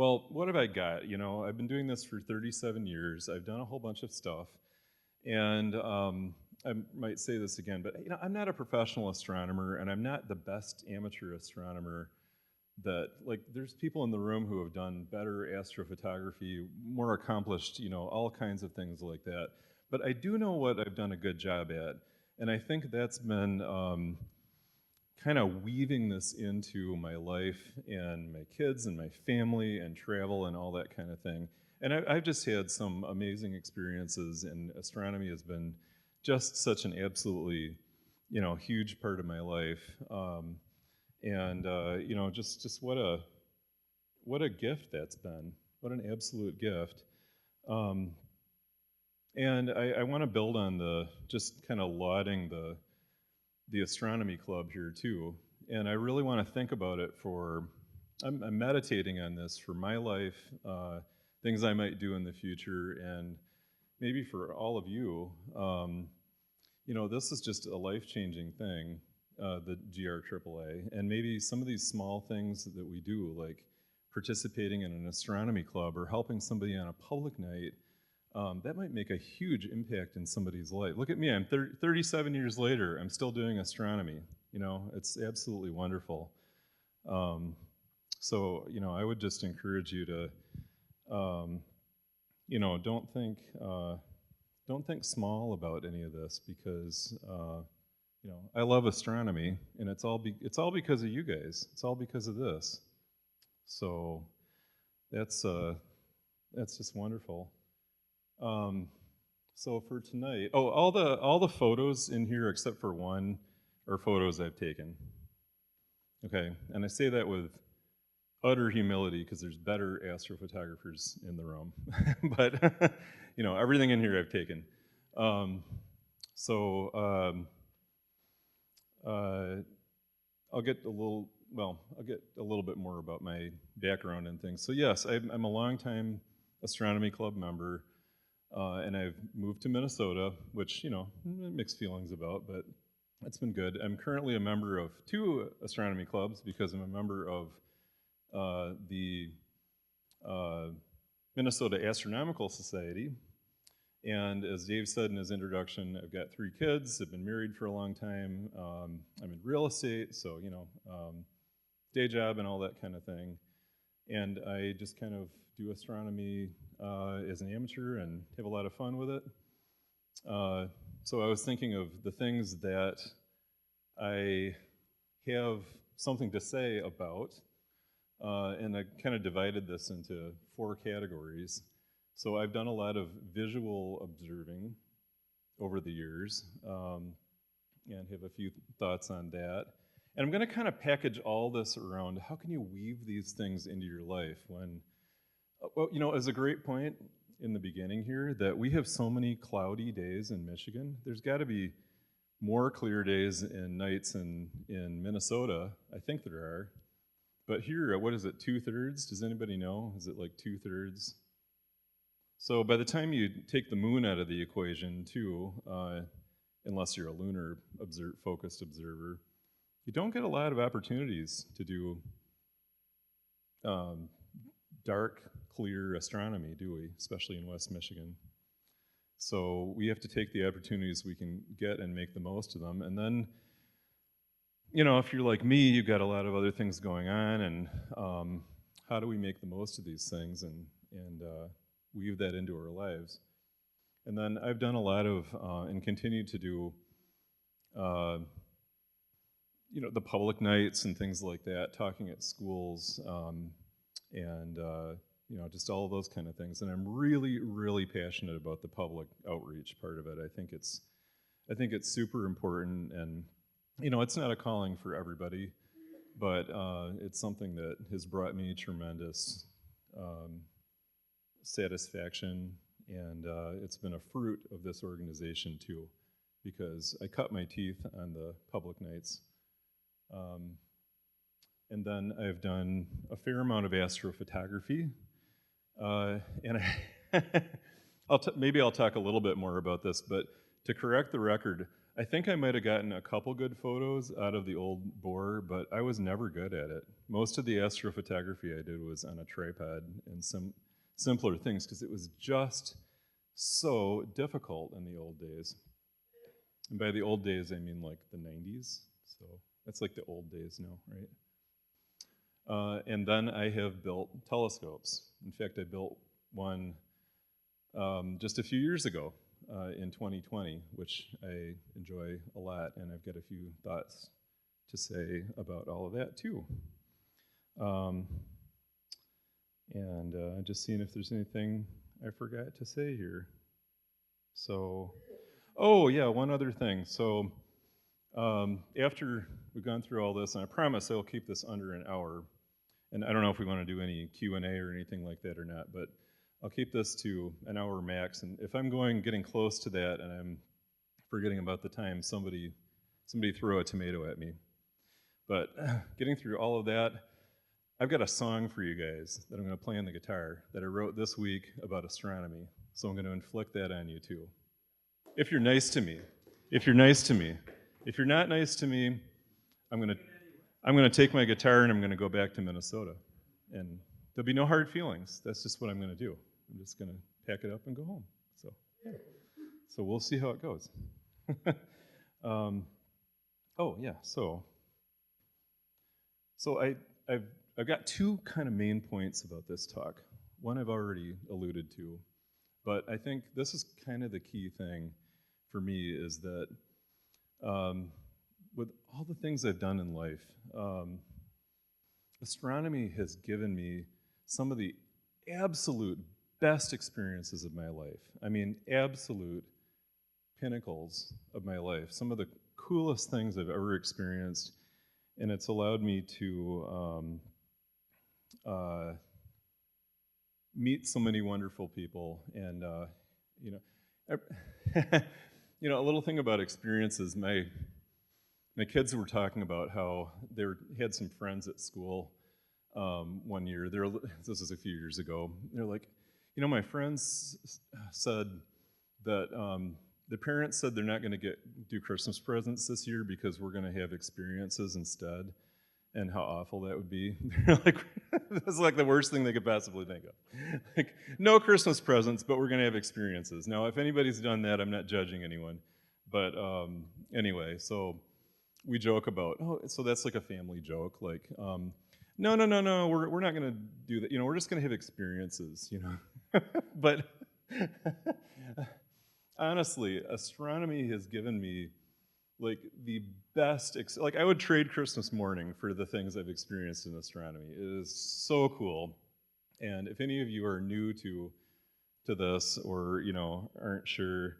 Well, what have I got? I've been doing this for 37 years. I've done a whole bunch of stuff. And I might say this again, but I'm not a professional astronomer, and I'm not the best amateur astronomer that, like, there's people in the room who have done better astrophotography, more accomplished, all kinds of things like that. But I do know what I've done a good job at, and I think that's been kind of weaving this into my life and my kids and my family and travel and all that kind of thing. And I've just had some amazing experiences, and astronomy has been just such an absolutely, huge part of my life. Just what a gift that's been. What an absolute gift. Um, and I want to build on just kind of lauding the astronomy club here too. And I really want to think about it I'm meditating on this for my life, things I might do in the future, and maybe for all of you. This is just a life-changing thing, the GRAAA, and maybe some of these small things that we do, like participating in an astronomy club or helping somebody on a public night, that might make a huge impact in somebody's life. Look at me, I'm 37 years later, I'm still doing astronomy. It's absolutely wonderful. I would just encourage you to, don't think small about any of this, because I love astronomy, and it's all because of you guys. It's all because of this. So that's just wonderful. So for tonight, all the photos in here except for one are photos I've taken. Okay, and I say that with utter humility because there's better astrophotographers in the room, but everything in here I've taken. I'll get a little bit more about my background and things. So yes, I'm a longtime astronomy club member. And I've moved to Minnesota, which, mixed feelings about, but it's been good. I'm currently a member of 2 astronomy clubs because I'm a member of the Minnesota Astronomical Society. And as Dave said in his introduction, I've got 3 kids. I've been married for a long time. I'm in real estate, so, day job and all that kind of thing. And I just kind of do astronomy as an amateur and have a lot of fun with it. So I was thinking of the things that I have something to say about, and I kind of divided this into 4 categories. So I've done a lot of visual observing over the years, and have a few thoughts on that. And I'm going to kind of package all this around how can you weave these things into your life when, as a great point in the beginning here, that we have so many cloudy days in Michigan. There's got to be more clear days and nights in Minnesota. I think there are. But here, what is it, 2/3? Does anybody know? Is it like 2/3? So by the time you take the moon out of the equation, too, unless you're a lunar focused observer, you don't get a lot of opportunities to do dark, clear astronomy, do we? Especially in West Michigan. So we have to take the opportunities we can get and make the most of them. And then, if you're like me, you've got a lot of other things going on, and how do we make the most of these things and weave that into our lives? And then I've done a lot of, and continue to do, the public nights and things like that, talking at schools, and just all of those kind of things. And I'm really, really passionate about the public outreach part of it. I think it's super important, and it's not a calling for everybody, but it's something that has brought me tremendous satisfaction, and it's been a fruit of this organization too, because I cut my teeth on the public nights. And then I've done a fair amount of astrophotography, and maybe I'll talk a little bit more about this, but to correct the record, I think I might have gotten a couple good photos out of the old bore, but I was never good at it. Most of the astrophotography I did was on a tripod and some simpler things because it was just so difficult in the old days. And by the old days, I mean like the 90s. So that's like the old days now, right? And then I have built telescopes. In fact, I built one just a few years ago in 2020, which I enjoy a lot, and I've got a few thoughts to say about all of that too. Just seeing if there's anything I forgot to say here. So, oh yeah, one other thing. So after we've gone through all this, and I promise I'll keep this under an hour, and I don't know if we want to do any Q&A or anything like that or not, but I'll keep this to an hour max, and if I'm getting close to that and I'm forgetting about the time, somebody throw a tomato at me. But getting through all of that, I've got a song for you guys that I'm going to play on the guitar that I wrote this week about astronomy, so I'm going to inflict that on you too. If you're nice to me. If you're nice to me. If you're not nice to me, I'm going to take my guitar and I'm going to go back to Minnesota. And there'll be no hard feelings. That's just what I'm going to do. I'm just going to pack it up and go home. So, yeah. So we'll see how it goes. Oh, yeah, so I've got two kind of main points about this talk. One I've already alluded to, but I think this is kind of the key thing for me is that with all the things I've done in life, astronomy has given me some of the absolute best experiences of my life. I mean, absolute pinnacles of my life. Some of the coolest things I've ever experienced, and it's allowed me to meet so many wonderful people. And you know, a little thing about experiences. My kids were talking about how they had some friends at school one year. This was a few years ago. They're like, you know, my friends said that the parents said they're not going to do Christmas presents this year because we're going to have experiences instead, and how awful that would be. They're like, that's like the worst thing they could possibly think of. Like, no Christmas presents, but we're going to have experiences. Now, if anybody's done that, I'm not judging anyone. But anyway, so we joke about, so that's like a family joke, like, no, we're not going to do that. You know, we're just going to have experiences, you know. But honestly, astronomy has given me like the best, like I would trade Christmas morning for the things I've experienced in astronomy. It is so cool. And if any of you are new to this, or, you know, aren't sure,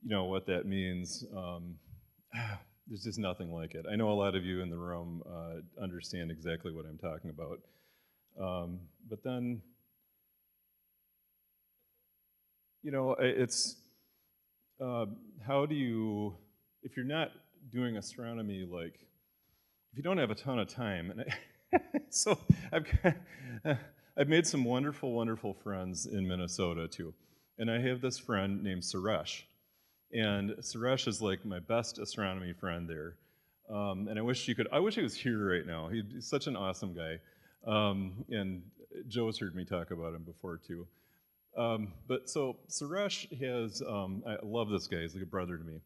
you know, what that means, there's just nothing like it. I know a lot of you in the room understand exactly what I'm talking about. But then, you know, it's, how do you, if you're not doing astronomy, like, if you don't have a ton of time, and so I've made some wonderful, wonderful friends in Minnesota too. And I have this friend named Suresh. And Suresh is like my best astronomy friend there. And I wish he was here right now. He's such an awesome guy. And Joe's heard me talk about him before too. But so Suresh has, I love this guy, he's like a brother to me.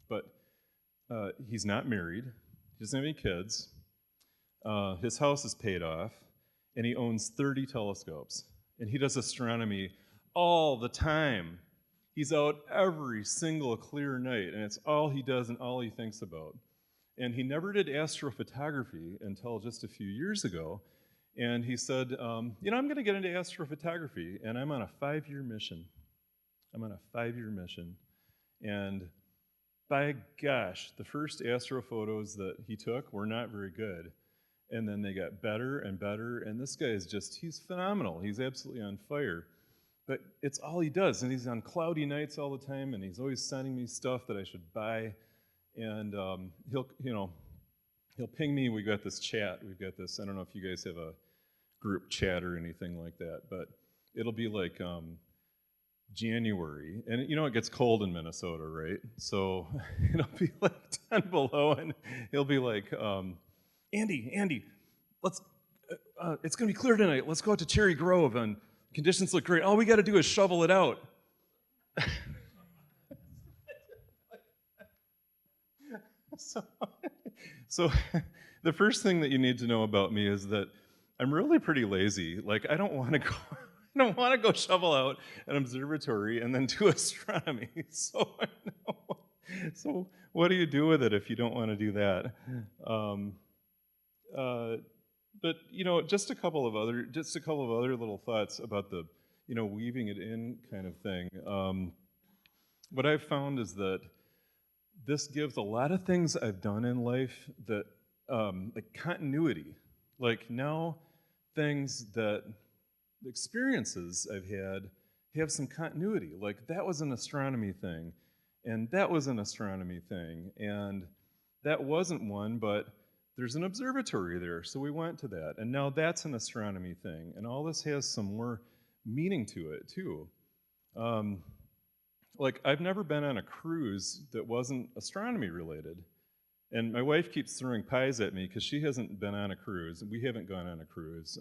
But he's not married, he doesn't have any kids, his house is paid off, and he owns 30 telescopes. And he does astronomy all the time. He's out every single clear night, and it's all he does and all he thinks about. And he never did astrophotography until just a few years ago. And he said, you know, I'm going to get into astrophotography, and I'm on a 5-year mission. And by gosh, the first astrophotos that he took were not very good. And then they got better and better, and this guy is he's phenomenal. He's absolutely on fire. But it's all he does, and he's on cloudy nights all the time, and he's always sending me stuff that I should buy. And he'll ping me. We've got this chat. We've got this, I don't know if you guys have a group chat or anything like that, but it'll be like, January, and it gets cold in Minnesota, right? So it'll be like 10 below, and he'll be like, Andy, let's. It's gonna be clear tonight. Let's go out to Cherry Grove, and conditions look great. All we got to do is shovel it out. So the first thing that you need to know about me is that I'm really pretty lazy. Like I don't want to go. I don't want to go shovel out an observatory and then do astronomy. So what do you do with it if you don't want to do that? But just a couple of other little thoughts about the weaving it in kind of thing. What I've found is that this gives a lot of things I've done in life that like continuity. Like now, things that experiences I've had have some continuity. Like that was an astronomy thing, and that was an astronomy thing, and that wasn't one, but there's an observatory there, so we went to that, and now that's an astronomy thing, and all this has some more meaning to it too. Like I've never been on a cruise that wasn't astronomy related. And my wife keeps throwing pies at me because she hasn't been on a cruise. We haven't gone on a cruise.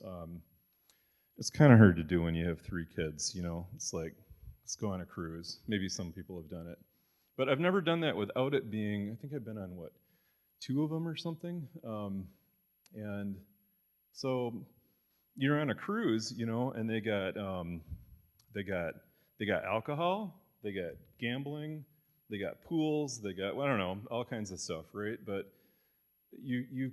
It's kind of hard to do when you have 3 kids, It's like, let's go on a cruise. Maybe some people have done it. But I've never done that without it being, I think I've been on, 2 of them or something? And so you're on a cruise, and they got alcohol, they got gambling, they got pools, they got, I don't know, all kinds of stuff, right? But you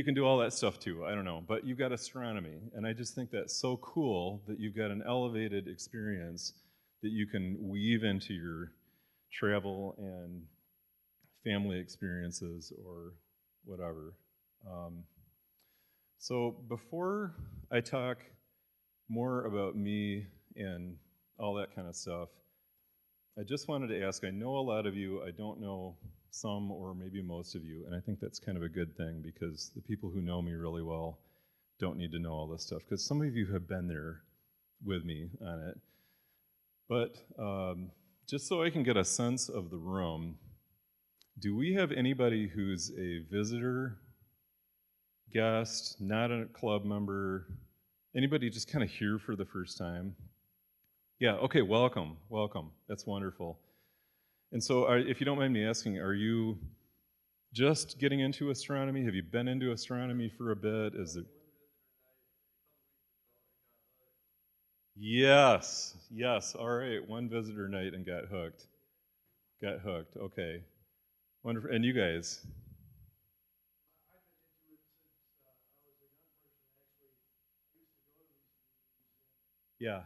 can do all that stuff too, I don't know. But you've got astronomy, and I just think that's so cool that you've got an elevated experience that you can weave into your travel and family experiences or whatever. So before I talk more about me and all that kind of stuff, I just wanted to ask, I know a lot of you, I don't know some or maybe most of you, and I think that's kind of a good thing because the people who know me really well don't need to know all this stuff because some of you have been there with me on it. But just so I can get a sense of the room, do we have anybody who's a visitor, guest, not a club member, anybody just kind of here for the first time? Yeah, okay, welcome. That's wonderful. And so if you don't mind me asking, are you just getting into astronomy? Have you been into astronomy for a bit? Is it? Yes, all right, one visitor night and got hooked. Okay. Wonderful. And you guys? Yeah.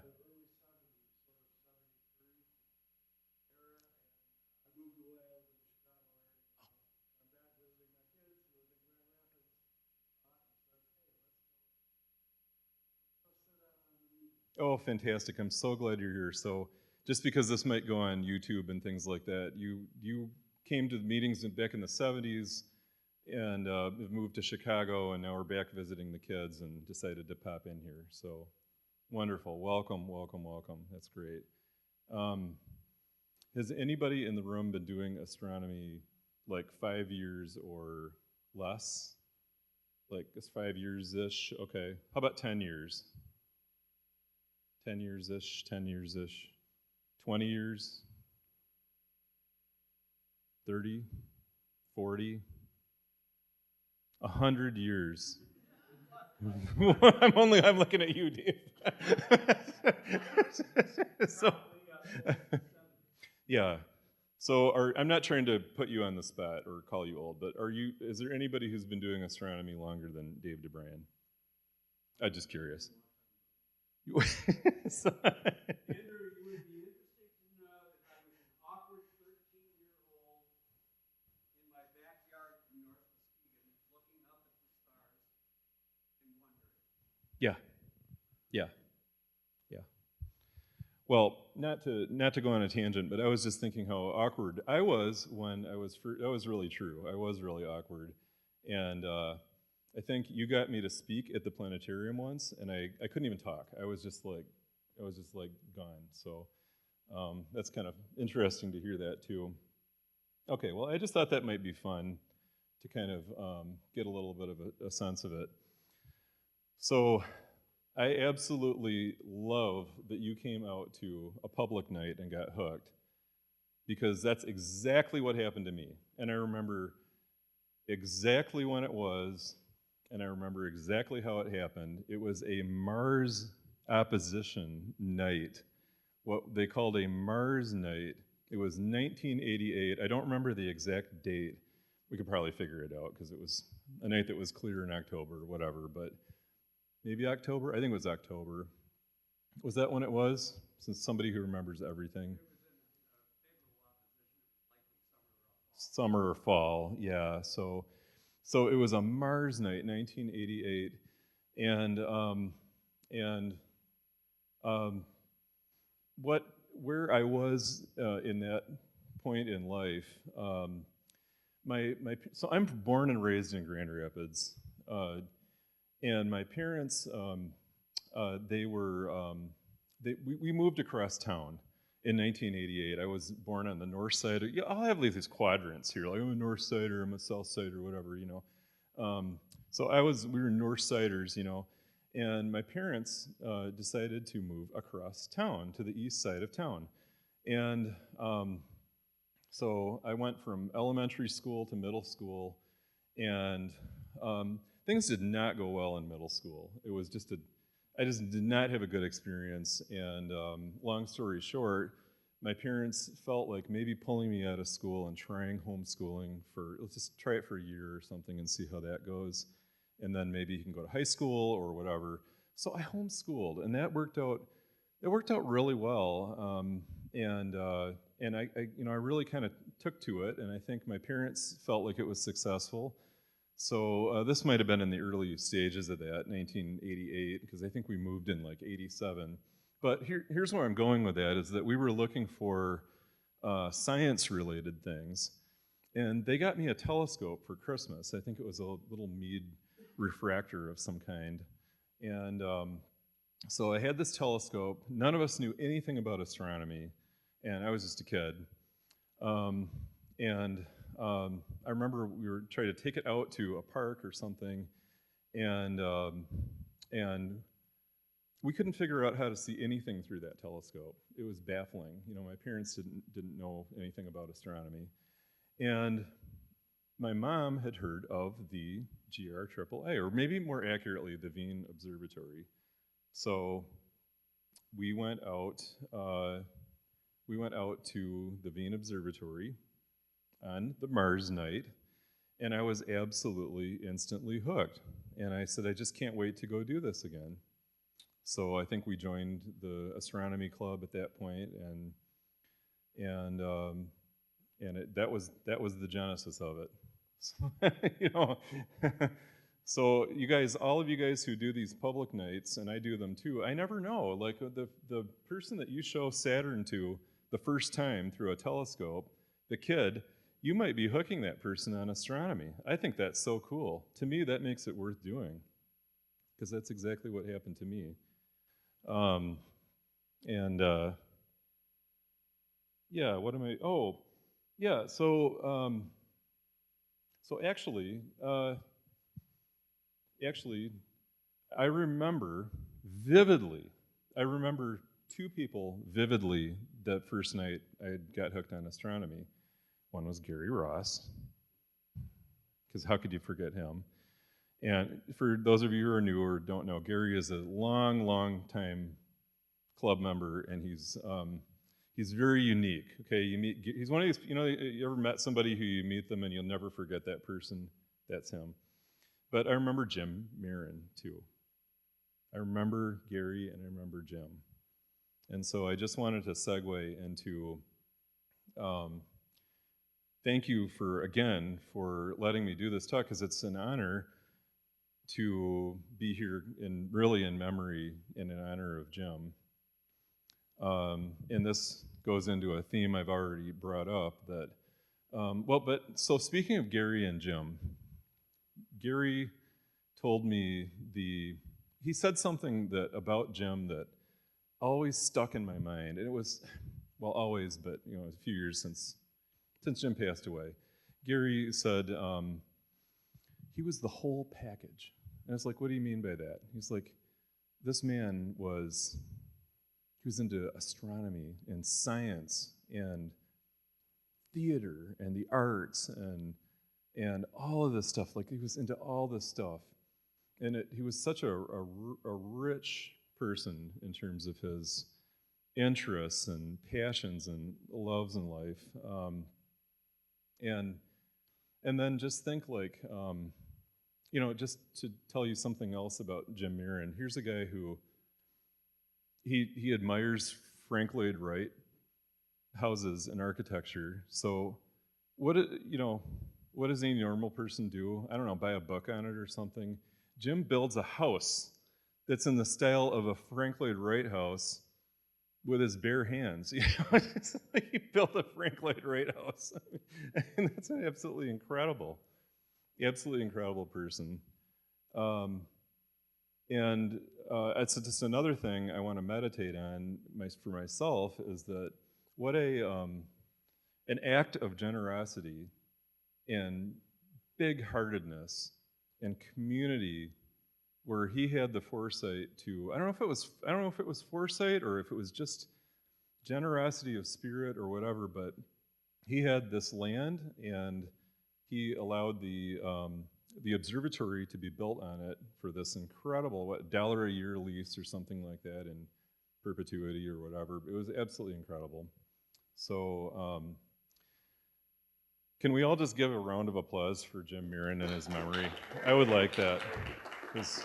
Oh, fantastic. I'm so glad you're here. So just because this might go on YouTube and things like that, you came to the meetings back in the 70s and have moved to Chicago, and now we're back visiting the kids and decided to pop in here. So wonderful. Welcome. That's great. Has anybody in the room been doing astronomy like 5 years or less? Like it's 5 years-ish? Okay. How about 10 years? 10 years-ish, 20 years, 30, 40, 100 years. I'm looking at you, Dave. So, yeah. So I'm not trying to put you on the spot or call you old, but is there anybody who's been doing astronomy longer than Dave DeBrian? I'm just curious. So, Andrew, you would be interested to know that I was an awkward 13-year-old in my backyard in North Muskegon looking up at the stars and wondering. yeah. Well, not to go on a tangent, but I was just thinking how awkward I was when I was. That was really true. I was really awkward, and I think you got me to speak at the planetarium once, and I couldn't even talk. I was just like gone. So That's kind of interesting to hear that too. Okay, well, I just thought that might be fun to kind of get a little bit of a sense of it. So I absolutely love that you came out to a public night and got hooked, because that's exactly what happened to me. And I remember exactly when it was, and I remember exactly how it happened. It was a Mars opposition night, what they called a Mars night. It was 1988. I don't remember the exact date. We could probably figure it out because it was a night that was clear in October or whatever, but maybe October? I think it was October. Was that when it was? Since somebody who remembers everything. Summer or fall, yeah. So it was a Mars night, 1988, and where I was in that point in life. So I'm born and raised in Grand Rapids, and my parents we moved across town in 1988. I was born on the north side. Yeah, I'll have these quadrants here, like I'm a north sider, I'm a south sider, whatever, you know. So we were north siders, you know, and my parents decided to move across town to the east side of town, and so I went from elementary school to middle school, and things did not go well in middle school. It was I just did not have a good experience, and long story short, my parents felt like maybe pulling me out of school and trying homeschooling let's just try it for a year or something and see how that goes, and then maybe you can go to high school or whatever. So I homeschooled, and that worked out. It worked out really well, and I really kind of took to it, and I think my parents felt like it was successful. So this might have been in the early stages of that, 1988, because I think we moved in like 87. But here's where I'm going with that, is that we were looking for science-related things, and they got me a telescope for Christmas. I think it was a little Meade refractor of some kind. And so I had this telescope. None of us knew anything about astronomy, and I was just a kid. I remember we were trying to take it out to a park or something, and we couldn't figure out how to see anything through that telescope. It was baffling. You know, my parents didn't know anything about astronomy, and my mom had heard of the GRAAA, or maybe more accurately, the Wien Observatory. So we went out. We went out to the Wien Observatory on the Mars night, and I was absolutely instantly hooked. And I said, I just can't wait to go do this again. So I think we joined the Astronomy Club at that point, that was the genesis of it. So, you know, so you guys, all of you guys who do these public nights, and I do them too, I never know. Like the person that you show Saturn to the first time through a telescope, the kid, you might be hooking that person on astronomy. I think that's so cool. To me, that makes it worth doing, because that's exactly what happened to me. Yeah, what am I? Oh, yeah. So actually, I remember vividly. I remember two people vividly that first night I got hooked on astronomy. One was Gary Ross, because how could you forget him? And for those of you who are new or don't know, Gary is a long time club member, and he's very unique. Okay, he's one of these. You know, you ever met somebody who you meet them and you'll never forget that person? That's him. But I remember Jim Marron too. I remember Gary and I remember Jim, and so I just wanted to segue into. Thank you for letting me do this talk, because it's an honor to be here really in memory and in honor of Jim. And this goes into a theme I've already brought up that, so speaking of Gary and Jim, Gary told me he said something about Jim that always stuck in my mind, and it was, well, always, but a few years since Jim passed away. Gary said he was the whole package. And I was like, what do you mean by that? He's like, this man was into astronomy and science and theater and the arts and all of this stuff. Like, he was into all this stuff. And he was such a rich person in terms of his interests and passions and loves in life. And then just think, like, just to tell you something else about Jim Marron. Here's a guy who he admires Frank Lloyd Wright houses and architecture. So what does any normal person do? I don't know, buy a book on it or something. Jim builds a house that's in the style of a Frank Lloyd Wright house with his bare hands. It's like he built a Frank Lloyd Wright house. And that's an absolutely incredible person. And it's just another thing I want to meditate on for myself is that what an act of generosity and big-heartedness and community, where he had the foresight to, I don't know if it was foresight or if it was just generosity of spirit or whatever, but he had this land and he allowed the observatory to be built on it for this incredible, $1 a year lease or something like that in perpetuity or whatever. It was absolutely incredible. So can we all just give a round of applause for Jim Marron and his memory? I would like that, because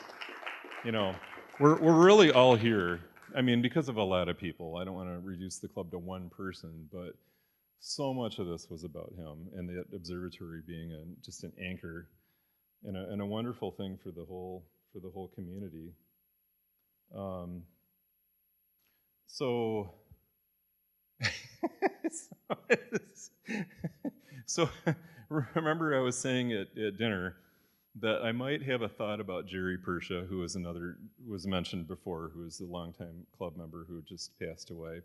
we're really all here. I mean, because of a lot of people. I don't want to reduce the club to one person, but so much of this was about him and the observatory being just an anchor and a wonderful thing for the whole community. So remember I was saying at dinner that I might have a thought about Jerry Persha, who was mentioned before, who was a longtime club member who just passed away.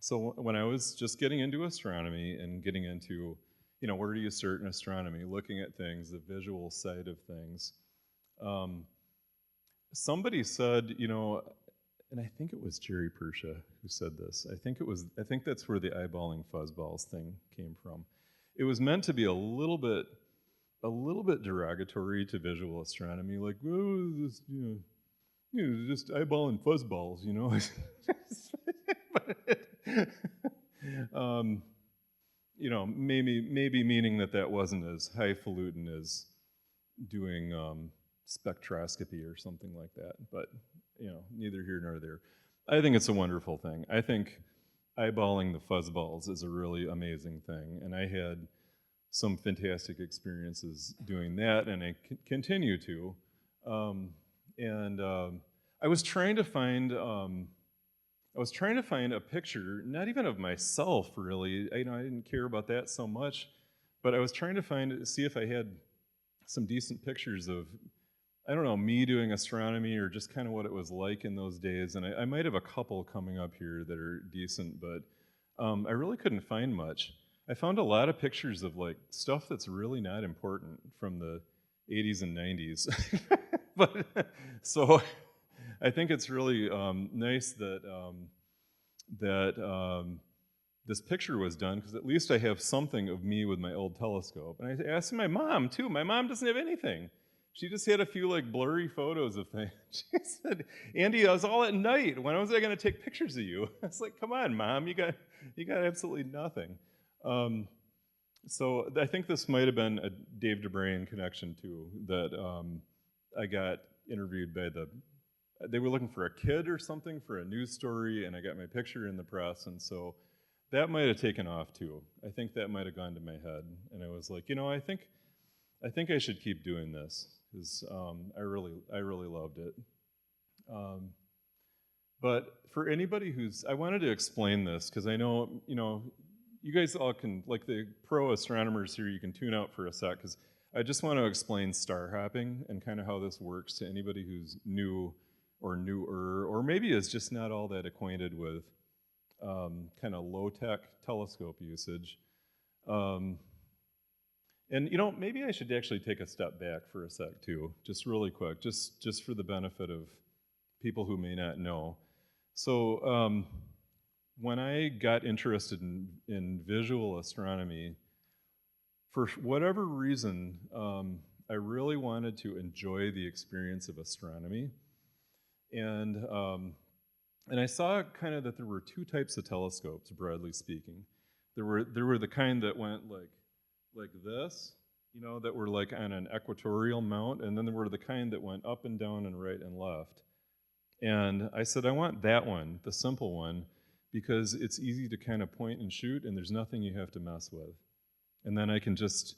So when I was just getting into astronomy and getting into, where do you start in astronomy, looking at things, the visual side of things, somebody said, and I think it was Jerry Persha who said this. I think that's where the eyeballing fuzzballs thing came from. It was meant to be a little bit derogatory to visual astronomy, like, oh, this, just eyeballing fuzzballs, maybe meaning that wasn't as highfalutin as doing spectroscopy or something like that. But neither here nor there. I think it's a wonderful thing. I think eyeballing the fuzzballs is a really amazing thing, and I had some fantastic experiences doing that, and I continue to. I was trying to find a picture, not even of myself really. I didn't care about that so much, but I was trying to see if I had some decent pictures of, I don't know, me doing astronomy or just kind of what it was like in those days. And I might have a couple coming up here that are decent, but I really couldn't find much. I found a lot of pictures of like stuff that's really not important from the 80s and 90s. But so I think it's really nice that this picture was done, because at least I have something of me with my old telescope. And I asked my mom too. My mom doesn't have anything. She just had a few like blurry photos of things. She said, "Andy, I was all at night. When was I going to take pictures of you?" I was like, "Come on, Mom, you got absolutely nothing." So I think this might have been a Dave DeBrain connection too. That I got interviewed by they were looking for a kid or something for a news story, and I got my picture in the press, and so that might have taken off too. I think that might have gone to my head, and I was like, I think I should keep doing this, because I really loved it. But for anybody I wanted to explain this, because I know, you guys all can, like the pro astronomers here, you can tune out for a sec, because I just want to explain star hopping and kind of how this works to anybody who's new or newer, or maybe is just not all that acquainted with kind of low-tech telescope usage. And maybe I should actually take a step back for a sec too, just really quick, just for the benefit of people who may not know. So when I got interested in visual astronomy, for whatever reason, I really wanted to enjoy the experience of astronomy. And I saw kind of that there were two types of telescopes, broadly speaking. There were the kind that went like this, that were like on an equatorial mount, and then there were the kind that went up and down and right and left. And I said, I want that one, the simple one, because it's easy to kind of point and shoot, and there's nothing you have to mess with. And then I can just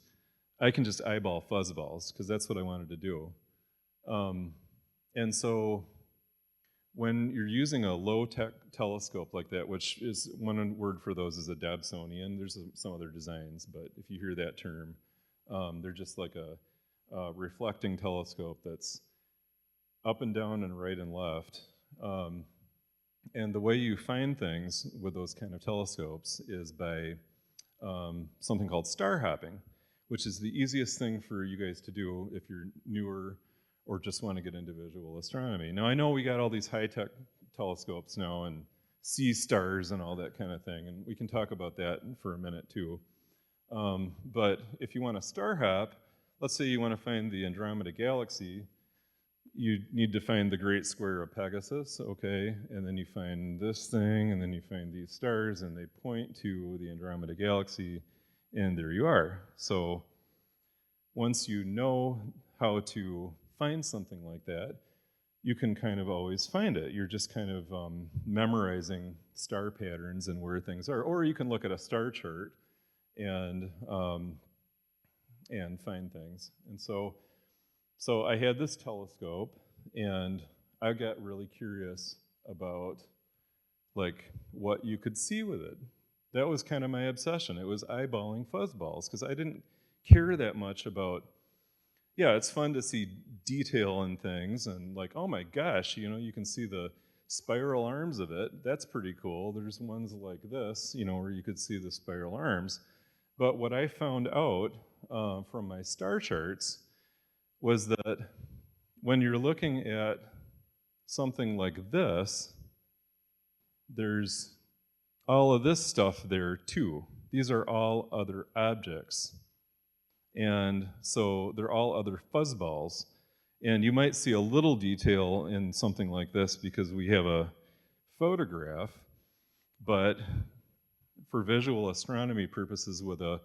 eyeball fuzzballs, because that's what I wanted to do. And so when you're using a low-tech telescope like that, which is, one word for those is a Dobsonian, there's some other designs, but if you hear that term, they're just like a reflecting telescope that's up and down and right and left. And the way you find things with those kind of telescopes is by something called star hopping, which is the easiest thing for you guys to do if you're newer or just want to get into visual astronomy. Now, I know we got all these high-tech telescopes now and see stars and all that kind of thing, and we can talk about that for a minute too. But if you want to star hop, let's say you want to find the Andromeda Galaxy, you need to find the Great Square of Pegasus, okay, and then you find this thing, and then you find these stars, and they point to the Andromeda Galaxy, and there you are. So once you know how to find something like that, you can kind of always find it. You're just kind of memorizing star patterns and where things are. Or you can look at a star chart and find things. And so I had this telescope, and I got really curious about like what you could see with it. That was kind of my obsession. It was eyeballing fuzzballs, because I didn't care that much about, yeah, it's fun to see detail in things, and like, oh my gosh, you can see the spiral arms of it. That's pretty cool. There's ones like this, where you could see the spiral arms. But what I found out from my star charts was that when you're looking at something like this, there's all of this stuff there too. These are all other objects. And so they're all other fuzzballs. And you might see a little detail in something like this because we have a photograph, but for visual astronomy purposes with a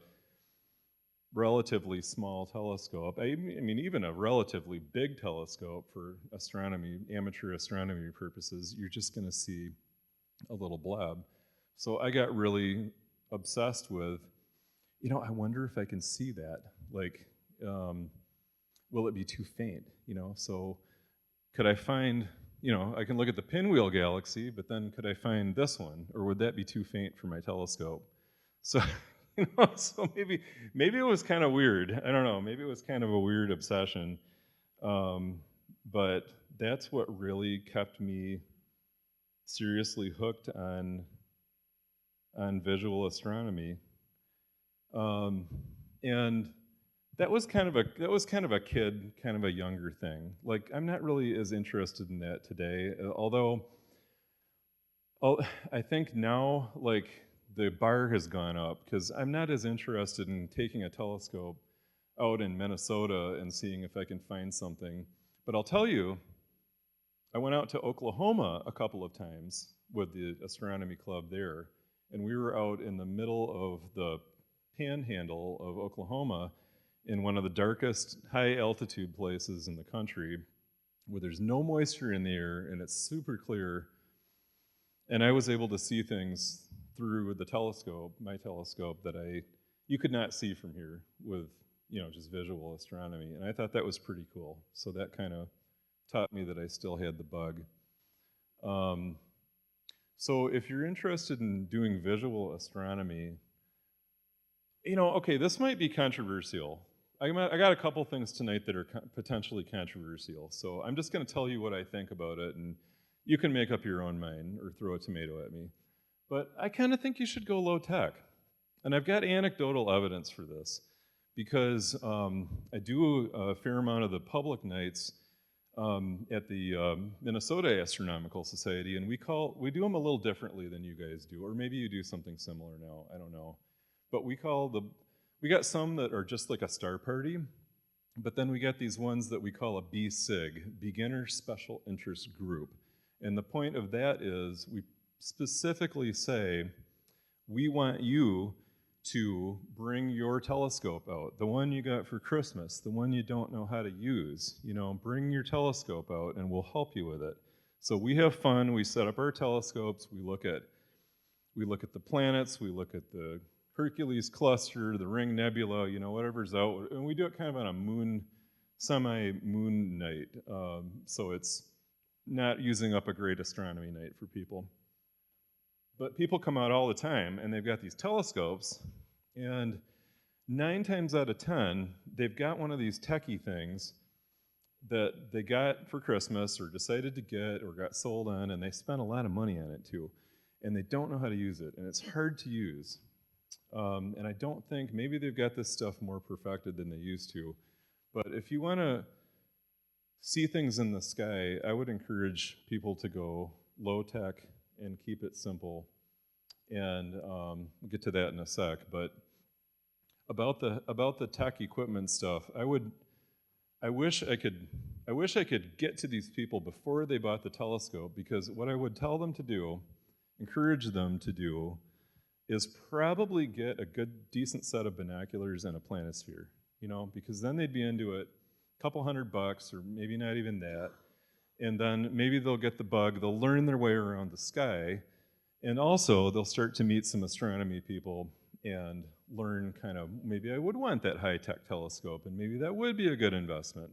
relatively small telescope, I mean even a relatively big telescope for astronomy, amateur astronomy purposes, you're just going to see a little blob. So I got really obsessed with, I wonder if I can see that. Like, will it be too faint? So could I find, I can look at the Pinwheel Galaxy, but then could I find this one, or would that be too faint for my telescope? So, so maybe it was kind of weird. I don't know. Maybe it was kind of a weird obsession, but that's what really kept me seriously hooked on visual astronomy. And that was kind of a kid, kind of a younger thing. Like, I'm not really as interested in that today, although I think now, like, the bar has gone up, because I'm not as interested in taking a telescope out in Minnesota and seeing if I can find something. But I'll tell you, I went out to Oklahoma a couple of times with the astronomy club there, and we were out in the middle of the panhandle of Oklahoma in one of the darkest high altitude places in the country, where there's no moisture in the air and it's super clear. And I was able to see things through the telescope, my telescope, that you could not see from here with, just visual astronomy. And I thought that was pretty cool. So that kind of taught me that I still had the bug. So if you're interested in doing visual astronomy, okay, this might be controversial. I got a couple things tonight that are potentially controversial. So I'm just going to tell you what I think about it, and you can make up your own mind or throw a tomato at me. But I kind of think you should go low tech. And I've got anecdotal evidence for this because I do a fair amount of the public nights at the Minnesota Astronomical Society, and we do them a little differently than you guys do, or maybe you do something similar now. I don't know, but we got some that are just like a star party, but then we got these ones that we call a BSIG, Beginner Special Interest Group, and the point of that is we specifically say we want you to bring your telescope out, the one you got for Christmas, the one you don't know how to use. Bring your telescope out and we'll help you with it. So we have fun, we set up our telescopes, we look at the planets, we look at the Hercules cluster, the Ring Nebula, whatever's out, and we do it kind of on a semi-moon night, so it's not using up a great astronomy night for people. But people come out all the time, and they've got these telescopes, and 9 times out of 10, they've got one of these techie things that they got for Christmas or decided to get or got sold on, and they spent a lot of money on it too. And they don't know how to use it, and it's hard to use. And I don't think, maybe they've got this stuff more perfected than they used to, but if you want to see things in the sky, I would encourage people to go low tech and keep it simple. And we'll get to that in a sec. But about the tech equipment stuff, I wish I could get to these people before they bought the telescope, because what I would tell them to do, encourage them to do, is probably get a good, decent set of binoculars and a planisphere, because then they'd be into it, a couple $100 or maybe not even that. And then maybe they'll get the bug, they'll learn their way around the sky, and also they'll start to meet some astronomy people and learn kind of, maybe I would want that high-tech telescope, and maybe that would be a good investment.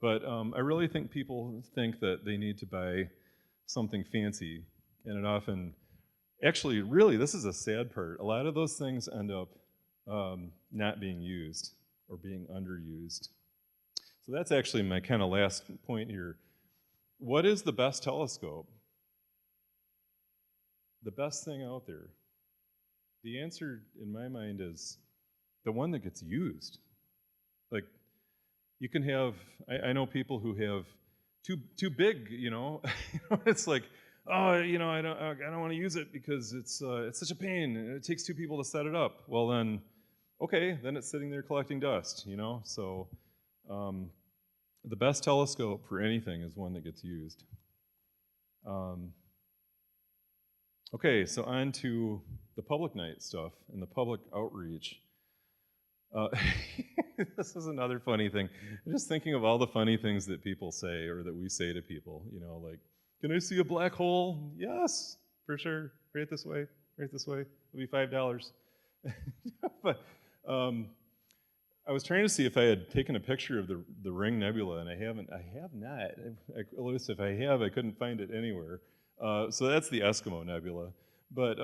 But I really think people think that they need to buy something fancy, and it often, actually, really, this is a sad part. A lot of those things end up not being used or being underused. So that's actually my kind of last point here. What is the best telescope? The best thing out there? The answer, in my mind, is the one that gets used. Like, you can have, I know people who have too big, it's like, oh, I don't want to use it because it's such a pain. It takes 2 people to set it up. Well, then, okay, then it's sitting there collecting dust, So, the best telescope for anything is one that gets used. Okay, so on to the public night stuff and the public outreach. This is another funny thing. I'm just thinking of all the funny things that people say or that we say to people, like, can I see a black hole? Yes, for sure. Right this way, right this way. It'll be $5. But I was trying to see if I had taken a picture of the Ring Nebula, and I haven't. I have not. At least if I have, I couldn't find it anywhere. So that's the Eskimo Nebula. But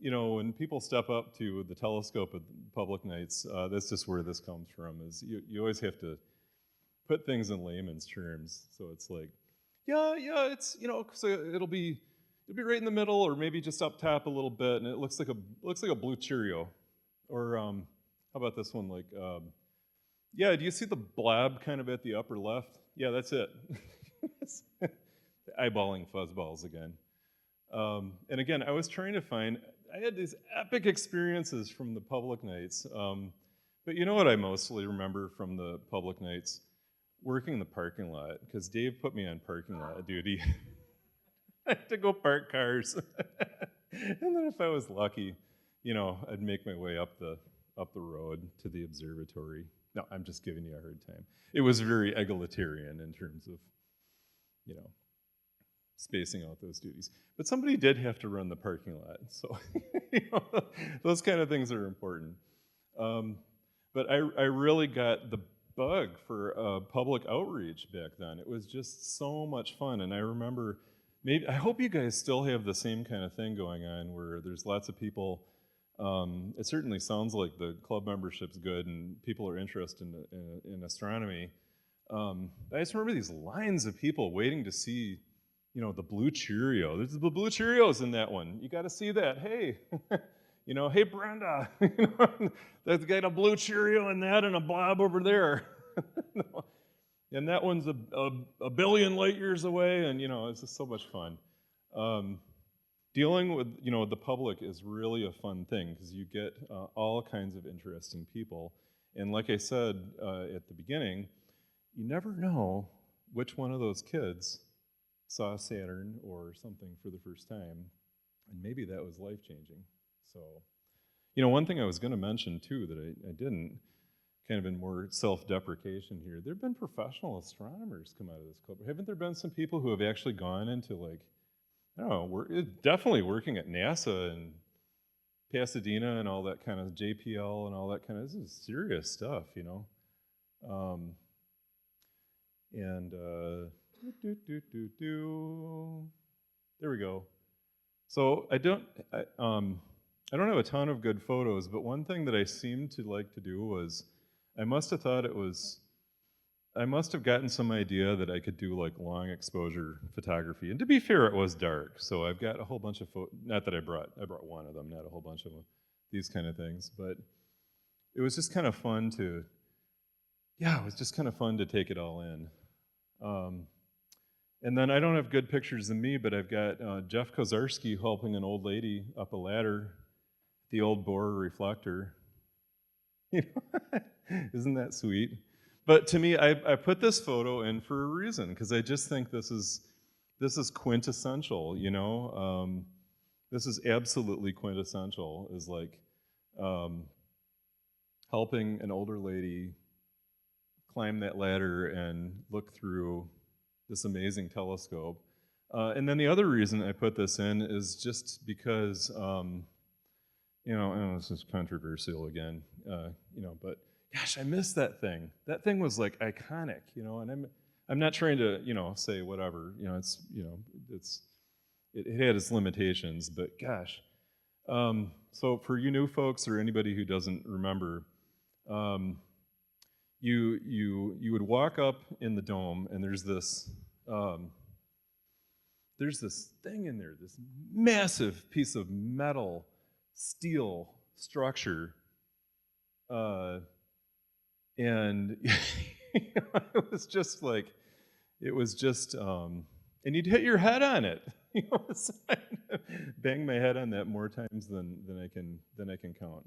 when people step up to the telescope at public nights, that's just where this comes from. Is you always have to put things in layman's terms. So it's like, yeah, it's so it'll be right in the middle, or maybe just up top a little bit, and it looks like a blue Cheerio, or how about this one? Like, yeah, do you see the blob kind of at the upper left? Yeah, that's it. Eyeballing fuzzballs again. And again, I was trying to find, I had these epic experiences from the public nights. But you know what I mostly remember from the public nights? Working the parking lot, because Dave put me on parking lot duty. I had to go park cars. And then if I was lucky, I'd make my way up the road to the observatory. No, I'm just giving you a hard time. It was very egalitarian in terms of, spacing out those duties. But somebody did have to run the parking lot, so those kind of things are important. But I really got the bug for public outreach back then. It was just so much fun, and I remember, I hope you guys still have the same kind of thing going on where there's lots of people. It certainly sounds like the club membership's good and people are interested in astronomy. I just remember these lines of people waiting to see the blue Cheerio. There's the blue Cheerios in that one. You got to see that. Hey, hey Brenda, there's got a blue Cheerio in that and a blob over there. And that one's a billion light years away, and it's just so much fun. Dealing with the public is really a fun thing because you get all kinds of interesting people, and like I said at the beginning, you never know which one of those kids saw Saturn or something for the first time, and maybe that was life-changing. So, one thing I was going to mention too that I didn't, kind of in more self-deprecation here, there have been professional astronomers come out of this club. Haven't there been some people who have actually gone into, like, I don't know, definitely working at NASA and Pasadena and all that kind of JPL and all that kind of, this is serious stuff, and there we go. So I don't have a ton of good photos, but one thing that I seemed to like to do was, I must have gotten some idea that I could do like long exposure photography. And to be fair, it was dark, so I've got a whole bunch of not that I brought one of them, not a whole bunch of these kind of things, but it was just kind of fun to, take it all in. And then I don't have good pictures of me, but I've got Jeff Kozarski helping an old lady up a ladder, the old Bohr reflector. Isn't that sweet? But to me, I put this photo in for a reason, because I just think this is quintessential, this is absolutely quintessential, is like helping an older lady climb that ladder and look through this amazing telescope. And then the other reason I put this in is just because, this is controversial again, but gosh, I miss that thing. That thing was like iconic, and I'm not trying to, say whatever, it had its limitations, but gosh. So for you new folks or anybody who doesn't remember, you would walk up in the dome, and there's this thing in there, this massive piece of metal, steel structure, and it was just, and you'd hit your head on it. Bang my head on that more times than I can count.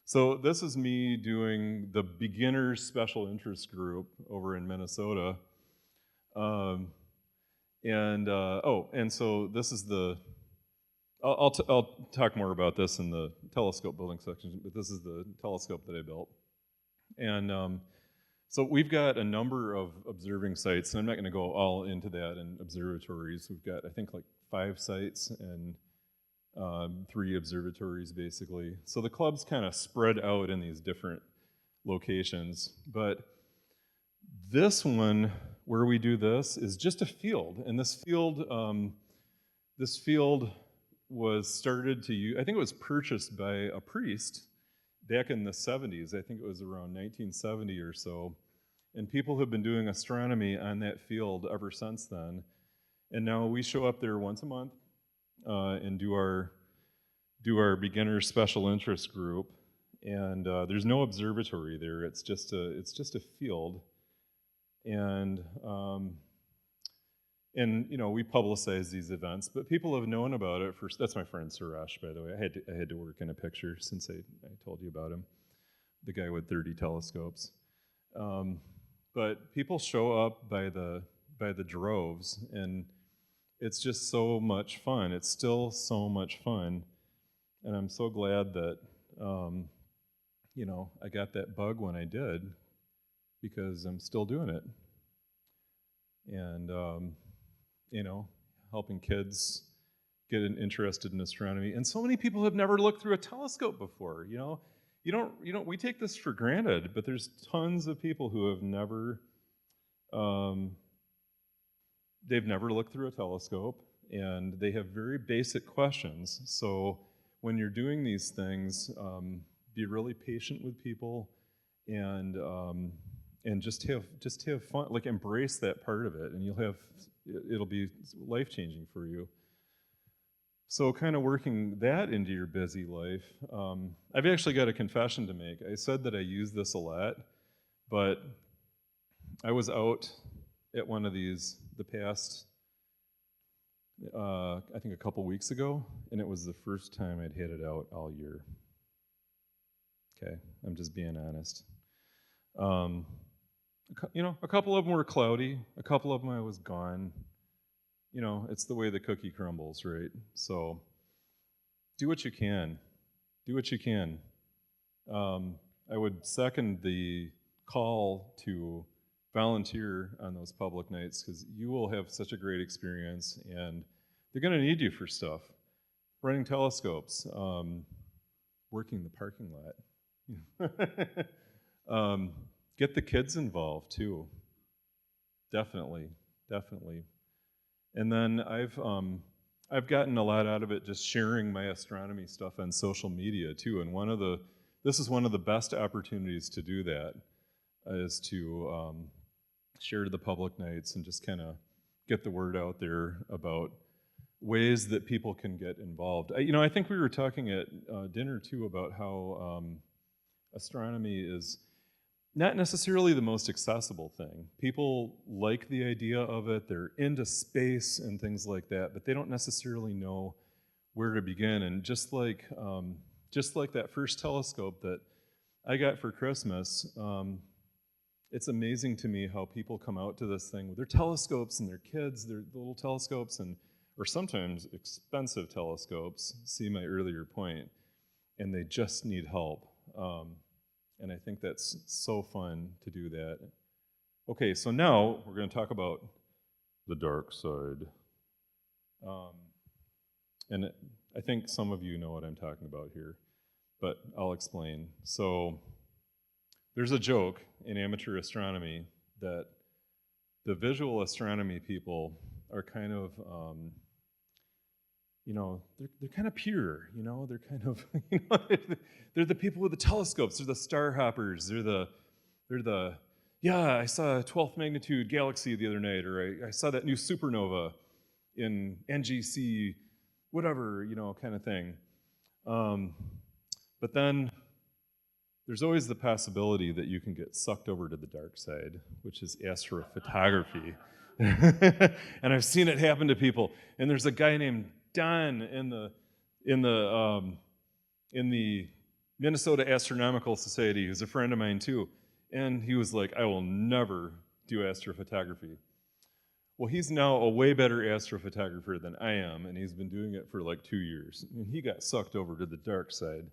So this is me doing the beginners special interest group over in Minnesota, and so this is the. I'll talk more about this in the telescope building section, but this is the telescope that I built. And so we've got a number of observing sites, and I'm not going to go all into that in observatories. We've got, I think, like 5 sites and 3 observatories, basically. So the club's kind of spread out in these different locations. But this one, where we do this, is just a field. And this field was started I think it was purchased by a priest back in the 70s. I think it was around 1970 or so. And people have been doing astronomy on that field ever since then. And now we show up there once a month and do our beginner special interest group. And there's no observatory there. It's just a field. And we publicize these events, but people have known about it for. That's my friend Suresh, by the way. I had to work in a picture since I told you about him, the guy with 30 telescopes. But people show up by the droves, and it's just so much fun. It's still so much fun, and I'm so glad that I got that bug when I did, because I'm still doing it, and helping kids get interested in astronomy. And so many people have never looked through a telescope before. We take this for granted, but there's tons of people who have never, they've never looked through a telescope, and they have very basic questions. So when you're doing these things, be really patient with people, and just have fun, like embrace that part of it, and you'll have it'll be life-changing for you. So kind of working that into your busy life, I've actually got a confession to make. I said that I use this a lot, but I was out at one of these the past, I think a couple weeks ago, and it was the first time I'd had it out all year. Okay, I'm just being honest. A couple of them were cloudy, a couple of them I was gone. It's the way the cookie crumbles, right? So do what you can. Do what you can. I would second the call to volunteer on those public nights because you will have such a great experience and they're going to need you for stuff. Running telescopes, working the parking lot. Get the kids involved too. Definitely. And then I've gotten a lot out of it just sharing my astronomy stuff on social media too. And this is one of the best opportunities to do that, is to share to the public nights and just kind of get the word out there about ways that people can get involved. I think we were talking at dinner too about how astronomy is not necessarily the most accessible thing. People like the idea of it, they're into space and things like that, but they don't necessarily know where to begin. And just like that first telescope that I got for Christmas, it's amazing to me how people come out to this thing with their telescopes and their kids, their little telescopes, or sometimes expensive telescopes, see my earlier point, and they just need help. And I think that's so fun to do that. Okay, so now we're going to talk about the dark side. And I think some of you know what I'm talking about here, but I'll explain. So there's a joke in amateur astronomy that the visual astronomy people are kind of, they're kind of pure, they're kind of, they're the people with the telescopes, they're the star hoppers, they're the, I saw a 12th magnitude galaxy the other night, or I saw that new supernova in NGC, whatever, kind of thing. But then there's always the possibility that you can get sucked over to the dark side, which is astrophotography. And I've seen it happen to people. And there's a guy named Don in the Minnesota Astronomical Society, who's a friend of mine too. And he was like, I will never do astrophotography. Well, he's now a way better astrophotographer than I am, and he's been doing it for like 2 years. And he got sucked over to the dark side.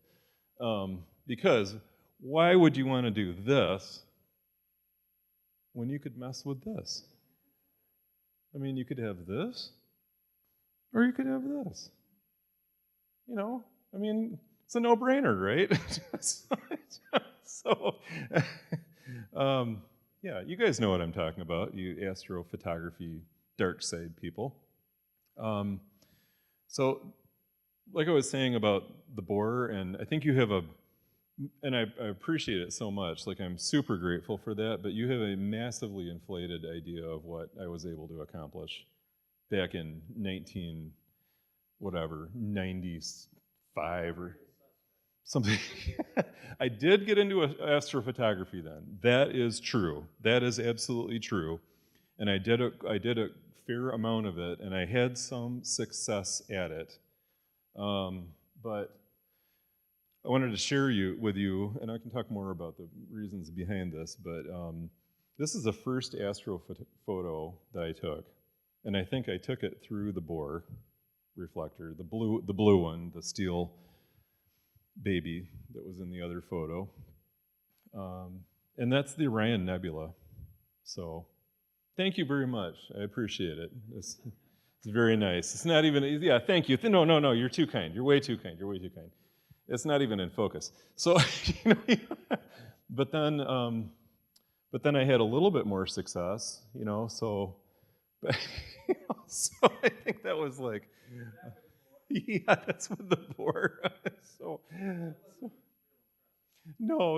Because why would you want to do this when you could mess with this? I mean, you could have this, or you could have this. It's a no-brainer, right? So, you guys know what I'm talking about, you astrophotography dark side people. So, like I was saying about the borer, and I think you have and I appreciate it so much, like I'm super grateful for that, but you have a massively inflated idea of what I was able to accomplish back in 95 or something. I did get into astrophotography then. That is true. That is absolutely true. And I did a fair amount of it, and I had some success at it. But I wanted to share with you, and I can talk more about the reasons behind this, but this is the first astrophoto that I took. And I think I took it through the Bohr reflector, the blue one, the steel baby that was in the other photo. And that's the Orion Nebula. So thank you very much. I appreciate it. It's very nice. It's not even, thank you. No, you're too kind. You're way too kind. It's not even in focus. So, but then I had a little bit more success, so I think that was like, that's with the Bohr.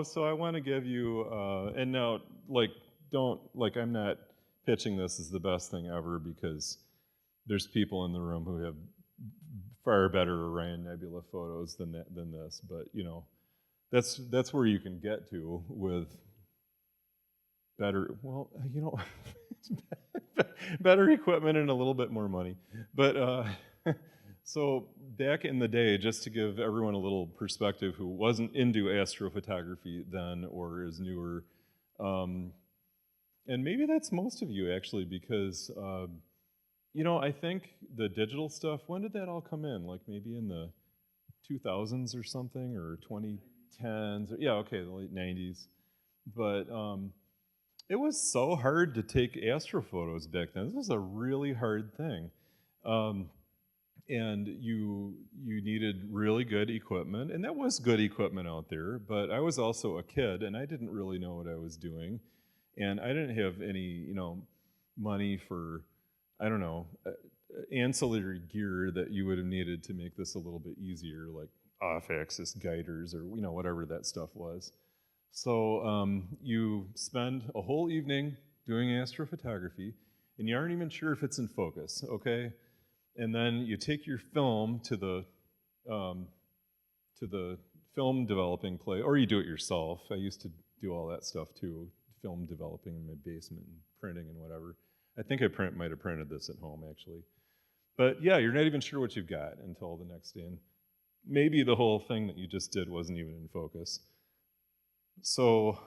So I want to give you, and now, I'm not pitching this as the best thing ever because there's people in the room who have far better Orion Nebula photos than this. But that's where you can get to with better, well, better equipment and a little bit more money. But so back in the day, just to give everyone a little perspective who wasn't into astrophotography then or is newer, and maybe that's most of you actually, because I think the digital stuff, when did that all come in? Like maybe in the 2000s or something, or 2010s? Yeah, okay, the late 90s. But it was so hard to take astrophotos back then. This was a really hard thing. And you needed really good equipment, and that was good equipment out there, but I was also a kid, and I didn't really know what I was doing, and I didn't have any, money for, I don't know, ancillary gear that you would have needed to make this a little bit easier, like off-axis guiders or, whatever that stuff was. So you spend a whole evening doing astrophotography, and you aren't even sure if it's in focus, okay? And then you take your film to the film developing place, or you do it yourself. I used to do all that stuff too, film developing in my basement and printing and whatever. I think I might have printed this at home actually. But yeah, you're not even sure what you've got until the next day. And maybe the whole thing that you just did wasn't even in focus. So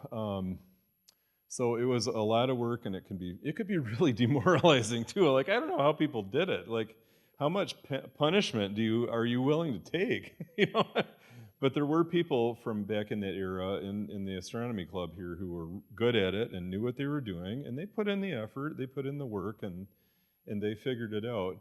it was a lot of work, and it could be really demoralizing too. Like, I don't know how people did it. Like, how much punishment are you willing to take? But there were people from back in that era in the astronomy club here who were good at it and knew what they were doing, and they put in the effort, they put in the work, and they figured it out.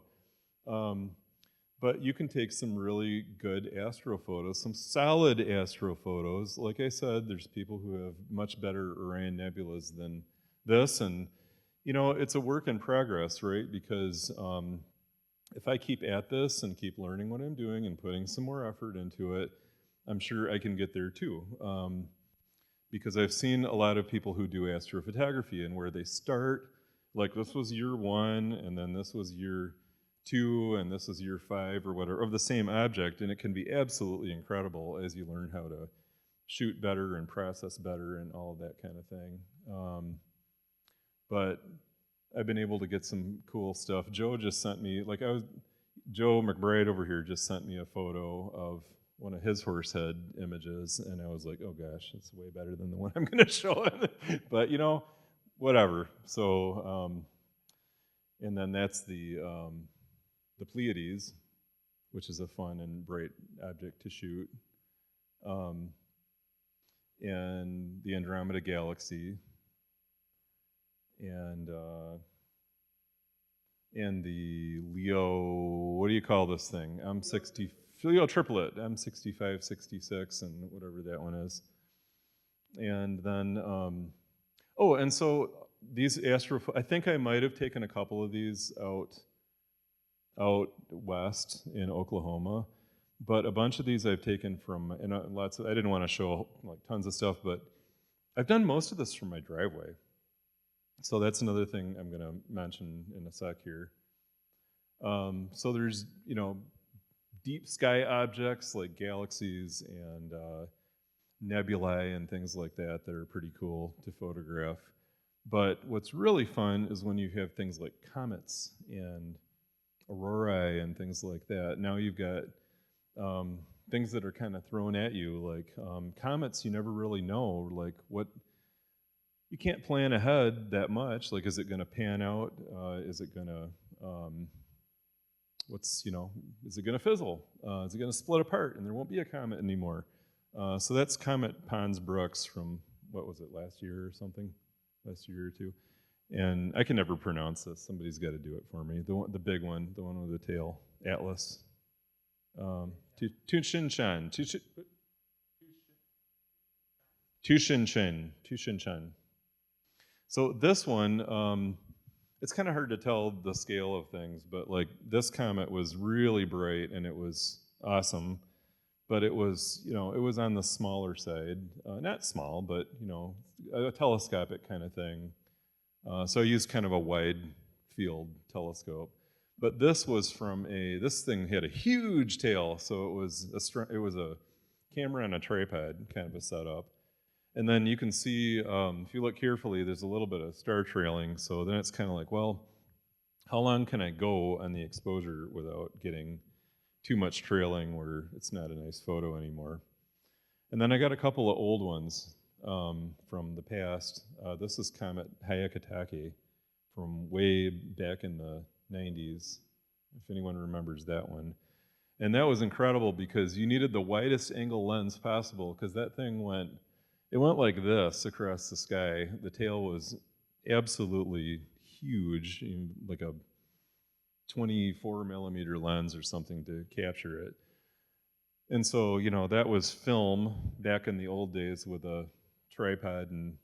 But you can take some really good astrophotos, some solid astrophotos. Like I said, there's people who have much better Orion nebulas than this, and it's a work in progress, right? Because if I keep at this and keep learning what I'm doing and putting some more effort into it, I'm sure I can get there too. Because I've seen a lot of people who do astrophotography and where they start, like this was year 1, and then this was year 2, and this is year 5 or whatever, of the same object, and it can be absolutely incredible as you learn how to shoot better and process better and all of that kind of thing. But I've been able to get some cool stuff. Joe just sent me, Joe McBride over here just sent me a photo of one of his horse head images, and I was like, oh gosh, it's way better than the one I'm going to show it. But whatever. So, and then that's the Pleiades, which is a fun and bright object to shoot, and the Andromeda Galaxy, and the Leo, what do you call this thing? Leo triplet, M65, 66, and whatever that one is. And then, and so these I think I might have taken a couple of these out west in Oklahoma, but a bunch of these I've taken from, and I didn't want to show like tons of stuff, but I've done most of this from my driveway. So that's another thing I'm going to mention in a sec here. So there's, deep sky objects like galaxies and nebulae and things like that that are pretty cool to photograph. But what's really fun is when you have things like comets and aurorae and things like that. Now you've got things that are kind of thrown at you, like comets. You never really know, like what. You can't plan ahead that much. Like, is it going to pan out? Is it going to is it going to fizzle? Is it going to split apart and there won't be a comet anymore? So that's Comet Pons-Brooks from, what was it, last year or something? Last year or two. And I can never pronounce this. Somebody's got to do it for me. The big one, the one with the tail, Atlas. Tushinchan. Tushinchan. So this one, it's kind of hard to tell the scale of things, but like this comet was really bright and it was awesome, but it was, it was on the smaller side, not small, but a telescopic kind of thing. So I used kind of a wide field telescope. But this was from this thing had a huge tail, so it was a camera on a tripod, kind of a setup. And then you can see, if you look carefully, there's a little bit of star trailing, so then it's kind of like, well, how long can I go on the exposure without getting too much trailing where it's not a nice photo anymore? And then I got a couple of old ones from the past. This is Comet Hyakutake from way back in the 90s, if anyone remembers that one. And that was incredible because you needed the widest angle lens possible because that thing went like this across the sky. The tail was absolutely huge, like a 24 millimeter lens or something to capture it. And so, that was film back in the old days with a tripod, and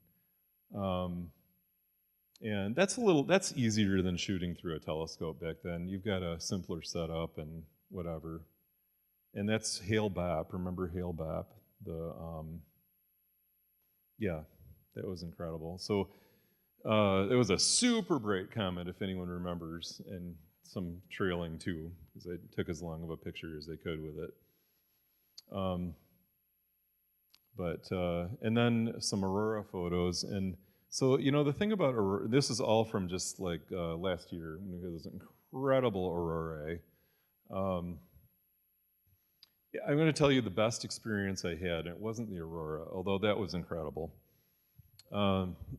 that's easier than shooting through a telescope back then. You've got a simpler setup and whatever. And that's Hale Bopp. Remember Hale Bopp? Yeah, that was incredible. So it was a super bright comet, if anyone remembers, and some trailing too, because I took as long of a picture as I could with it. And then some aurora photos. And so, the thing about aurora, this is all from just like last year, when we had this incredible aurorae. I'm going to tell you the best experience I had, and it wasn't the aurora, although that was incredible.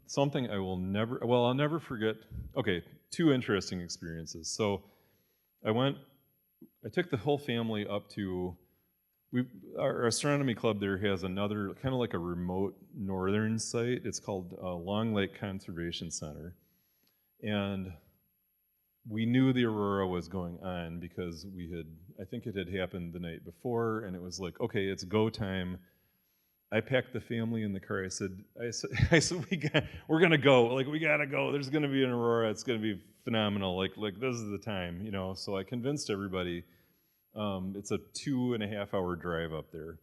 Something I'll never forget. Okay, two interesting experiences. So I took the whole family up to, our astronomy club there has another, kind of like a remote northern site. It's called Long Lake Conservation Center. And we knew the aurora was going on because I think it had happened the night before, and it was like, okay, it's go time. I packed the family in the car. I said, we're gonna go. Like, we gotta go. There's gonna be an aurora. It's gonna be phenomenal. Like this is the time, So I convinced everybody. It's a 2.5-hour drive up there.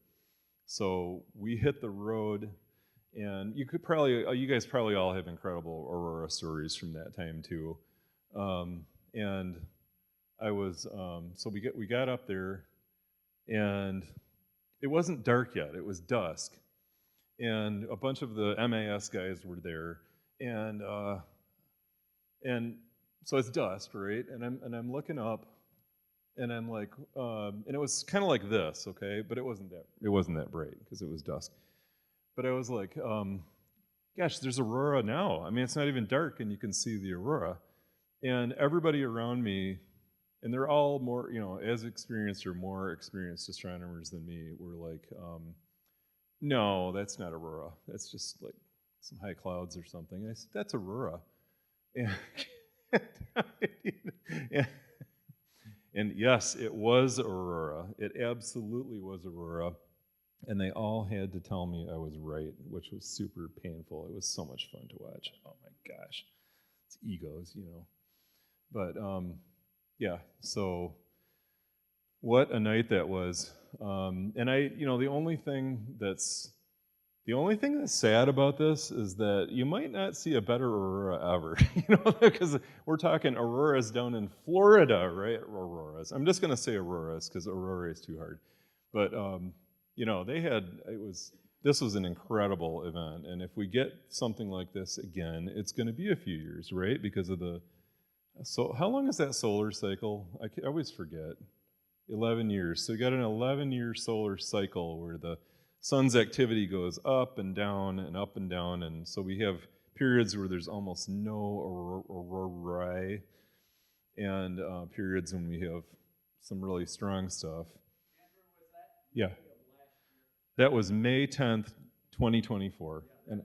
So we hit the road, and you guys probably all have incredible aurora stories from that time too. And I was, so we got up there, and it wasn't dark yet. It was dusk, and a bunch of the MAS guys were there, and so it's dusk, right? And I'm looking up, and I'm like, and it was kind of like this, okay? But it wasn't that bright because it was dusk. But I was like, gosh, there's aurora now. I mean, it's not even dark, and you can see the aurora. And everybody around me, and they're all more, as experienced or more experienced astronomers than me, were like, no, that's not aurora. That's just like some high clouds or something. I said, that's aurora. And yes, it was aurora. It absolutely was aurora. And they all had to tell me I was right, which was super painful. It was so much fun to watch. Oh my gosh. It's egos, But yeah, so what a night that was. And the only thing that's sad about this is that you might not see a better aurora ever, because we're talking auroras down in Florida, right? Auroras. I'm just going to say auroras because aurora is too hard. But, this was an incredible event. And if we get something like this again, it's going to be a few years, right? Because of so how long is that solar cycle? I always forget. 11 years. So you got an 11-year solar cycle where the sun's activity goes up and down and up and down, and so we have periods where there's almost no aurorae, and periods when we have some really strong stuff. Yeah. That was May 10th, 2024, and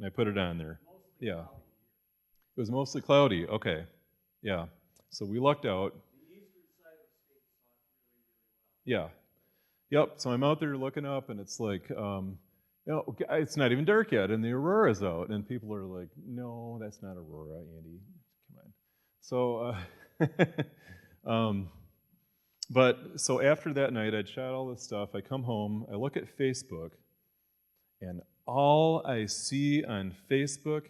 I put it on there. Yeah. It was mostly cloudy. Okay. Yeah. So we lucked out. Yeah. Yep. So I'm out there looking up, and it's like, it's not even dark yet, and the aurora's out, and people are like, "No, that's not aurora, Andy. Come on." So, but so after that night, I'd shot all this stuff. I come home, I look at Facebook, and all I see on Facebook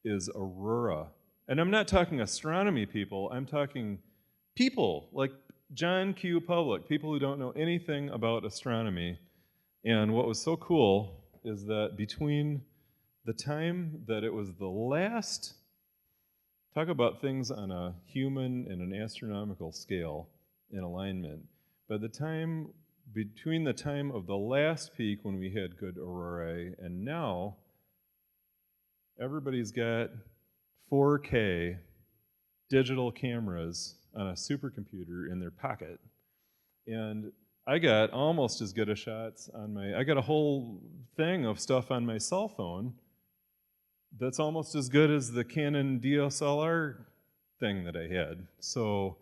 is aurora. And I'm not talking astronomy people, I'm talking people like John Q. Public, people who don't know anything about astronomy. And what was so cool is that between the time that it was the last, talk about things on a human and an astronomical scale in alignment, by the time, between the time of the last peak when we had good aurorae and now, everybody's got 4K digital cameras on a supercomputer in their pocket. And I got almost as good a shots on I got a whole thing of stuff on my cell phone that's almost as good as the Canon DSLR thing that I had. So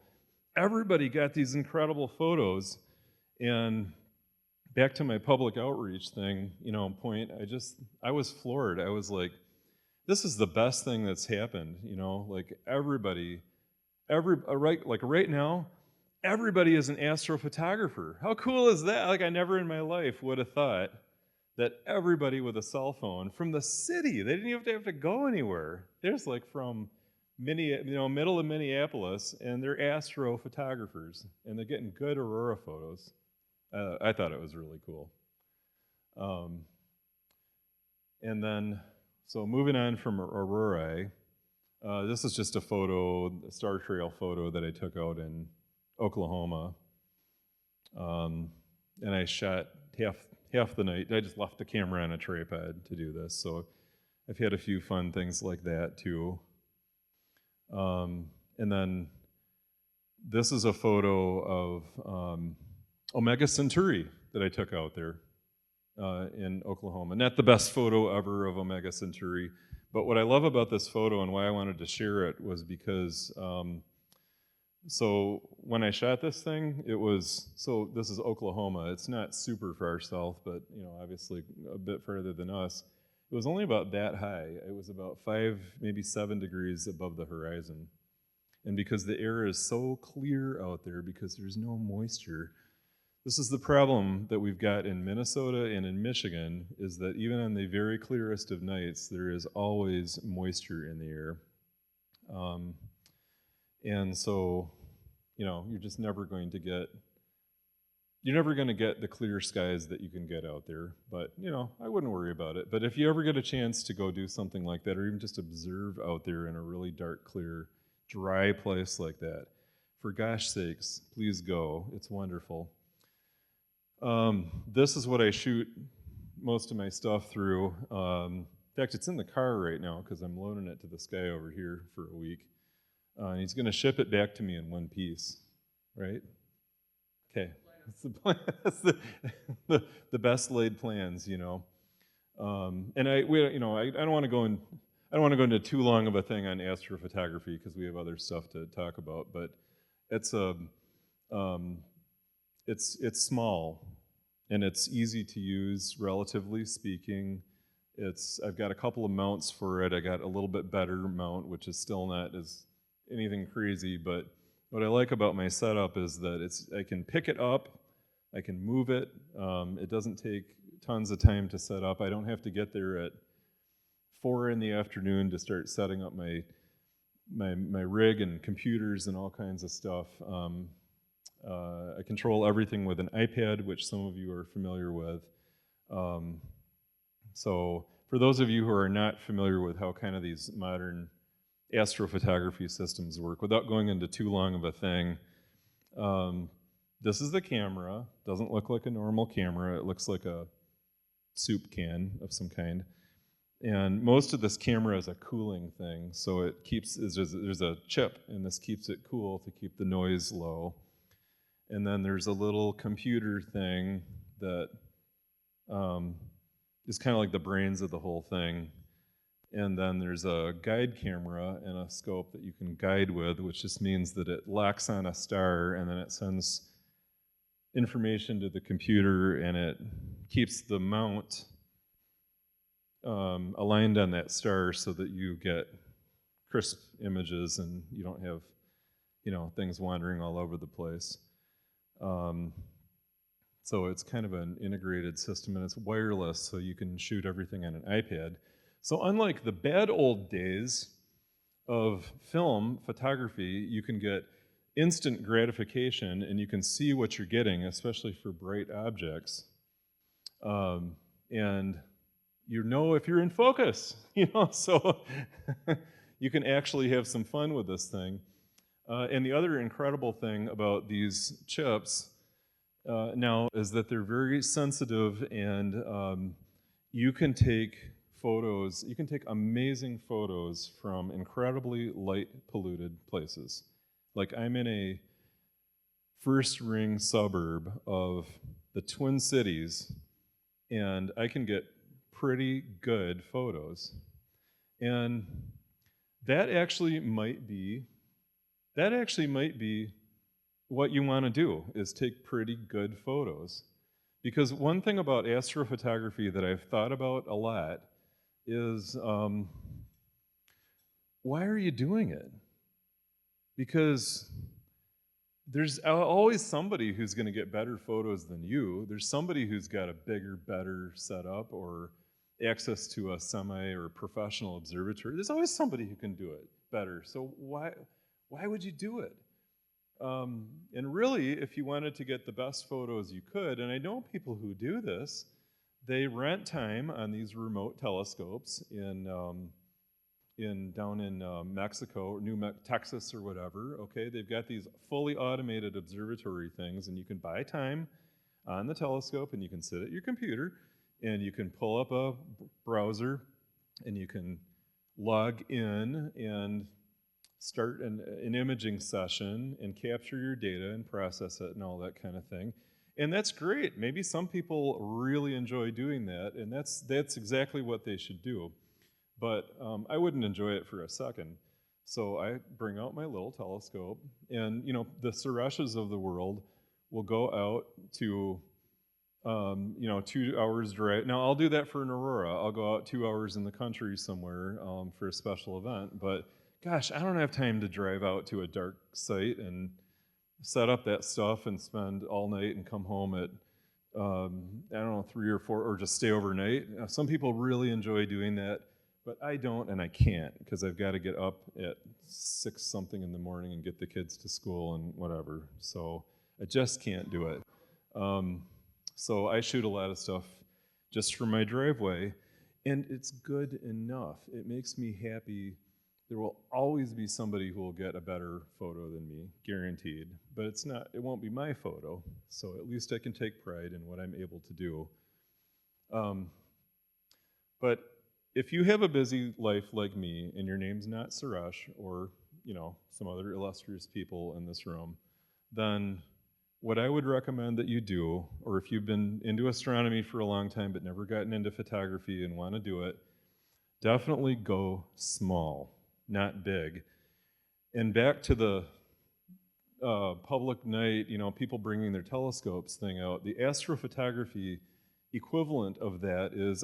everybody got these incredible photos. And back to my public outreach thing, point, I was floored. I was like, this is the best thing that's happened, like everybody, right now, everybody is an astrophotographer. How cool is that? Like, I never in my life would have thought that everybody with a cell phone from the city, they didn't even have to go anywhere. There's like from middle of Minneapolis, and they're astrophotographers, and they're getting good aurora photos. I thought it was really cool. And then, so moving on from aurorae, this is just a star trail photo that I took out in Oklahoma. And I shot half the night. I just left the camera on a tripod to do this. So I've had a few fun things like that too. And then this is a photo of Omega Centauri that I took out there in Oklahoma. Not the best photo ever of Omega Centauri, but what I love about this photo and why I wanted to share it was because, so when I shot this thing, this is Oklahoma. It's not super far south, but obviously a bit further than us. It was only about that high. It was about 5, maybe 7 degrees above the horizon. And because the air is so clear out there, because there's no moisture, this is the problem that we've got in Minnesota and in Michigan, is that even on the very clearest of nights, there is always moisture in the air. And so, you're just never going to get the clear skies that you can get out there. But, I wouldn't worry about it. But if you ever get a chance to go do something like that, or even just observe out there in a really dark, clear, dry place like that, for gosh sakes, please go. It's wonderful. This is what I shoot most of my stuff through. In fact, it's in the car right now because I'm loaning it to this guy over here for a week. And he's going to ship it back to me in one piece, right? Okay, that's the plan. That's the best laid plans, And I don't want to go into too long of a thing on astrophotography because we have other stuff to talk about. But it's small and it's easy to use, relatively speaking. I've got a couple of mounts for it. I got a little bit better mount, which is still not as anything crazy, but what I like about my setup is that I can pick it up, I can move it. It doesn't take tons of time to set up. I don't have to get there at 4 in the afternoon to start setting up my rig and computers and all kinds of stuff. I control everything with an iPad, which some of you are familiar with. So for those of you who are not familiar with how kind of these modern astrophotography systems work, without going into too long of a thing, this is the camera. Doesn't look like a normal camera. It looks like a soup can of some kind. And most of this camera is a cooling thing, so there's a chip, and this keeps it cool to keep the noise low. And then there's a little computer thing that is kind of like the brains of the whole thing. And then there's a guide camera and a scope that you can guide with, which just means that it locks on a star and then it sends information to the computer and it keeps the mount aligned on that star so that you get crisp images and you don't have, things wandering all over the place. So it's kind of an integrated system and it's wireless, so you can shoot everything on an iPad. So unlike the bad old days of film photography, you can get instant gratification and you can see what you're getting, especially for bright objects. And you know if you're in focus, so you can actually have some fun with this thing. And the other incredible thing about these chips now is that they're very sensitive, and you can take you can take amazing photos from incredibly light polluted places. Like I'm in a first ring suburb of the Twin Cities, and I can get pretty good photos. And that actually might be what you want to do, is take pretty good photos. Because one thing about astrophotography that I've thought about a lot is why are you doing it? Because there's always somebody who's going to get better photos than you. There's somebody who's got a bigger, better setup or access to a semi or professional observatory. There's always somebody who can do it better. So why would you do it? And really, if you wanted to get the best photos you could, and I know people who do this, they rent time on these remote telescopes down in Mexico or Texas or whatever. Okay, they've got these fully automated observatory things, and you can buy time on the telescope, and you can sit at your computer, and you can pull up a browser, and you can log in and start an imaging session and capture your data and process it and all that kind of thing. And that's great. Maybe some people really enjoy doing that, and that's exactly what they should do. But I wouldn't enjoy it for a second. So I bring out my little telescope, and the Sureshes of the world will go out to 2 hours drive. Now I'll do that for an aurora. I'll go out 2 hours in the country somewhere for a special event. But gosh, I don't have time to drive out to a dark site and set up that stuff and spend all night and come home at I don't know, 3 or 4, or just stay overnight. Some people really enjoy doing that, but I don't, and I can't, because I've got to get up at 6 something in the morning and get the kids to school and whatever. So I just can't do it. So I shoot a lot of stuff just from my driveway, and it's good enough. It makes me happy. There will always be somebody who will get a better photo than me, guaranteed. But it won't be my photo, so at least I can take pride in what I'm able to do. But if you have a busy life like me, and your name's not Suresh or some other illustrious people in this room, then what I would recommend that you do, or if you've been into astronomy for a long time but never gotten into photography and want to do it, definitely go small, not big. And back to the public night, people bringing their telescopes thing out, the astrophotography equivalent of that is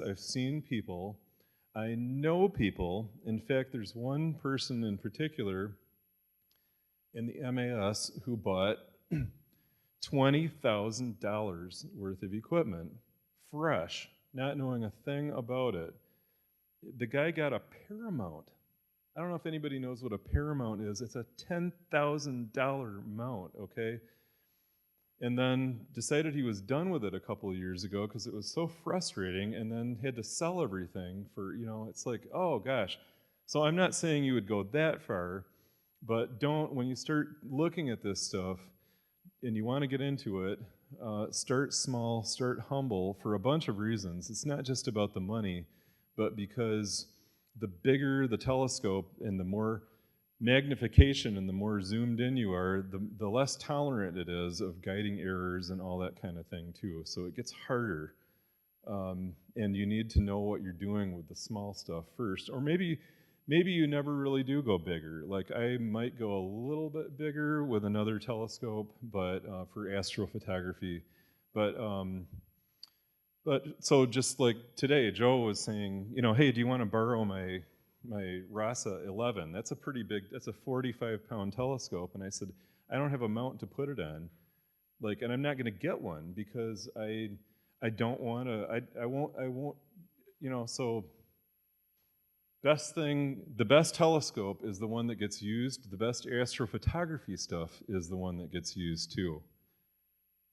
I know people, in fact, there's one person in particular in the MAS who bought $20,000 worth of equipment, fresh, not knowing a thing about it. The guy got a Paramount. I don't know if anybody knows what a Paramount is. It's a $10,000 mount, okay? And then decided he was done with it a couple of years ago because it was so frustrating, and then had to sell everything for, it's like, oh gosh. So I'm not saying you would go that far, but when you start looking at this stuff and you want to get into it, start small, start humble for a bunch of reasons. It's not just about the money, but because the bigger the telescope and the more magnification and the more zoomed in you are, the less tolerant it is of guiding errors and all that kind of thing too. So it gets harder. And you need to know what you're doing with the small stuff first. Or maybe you never really do go bigger. Like I might go a little bit bigger with another telescope, but for astrophotography. But so just like today, Joe was saying, hey, do you want to borrow my RAAA 11? That's a pretty big, that's a 45-pound telescope. And I said, I don't have a mount to put it on. And I'm not going to get one because I don't want to, I won't, so the best telescope is the one that gets used. The best astrophotography stuff is the one that gets used too.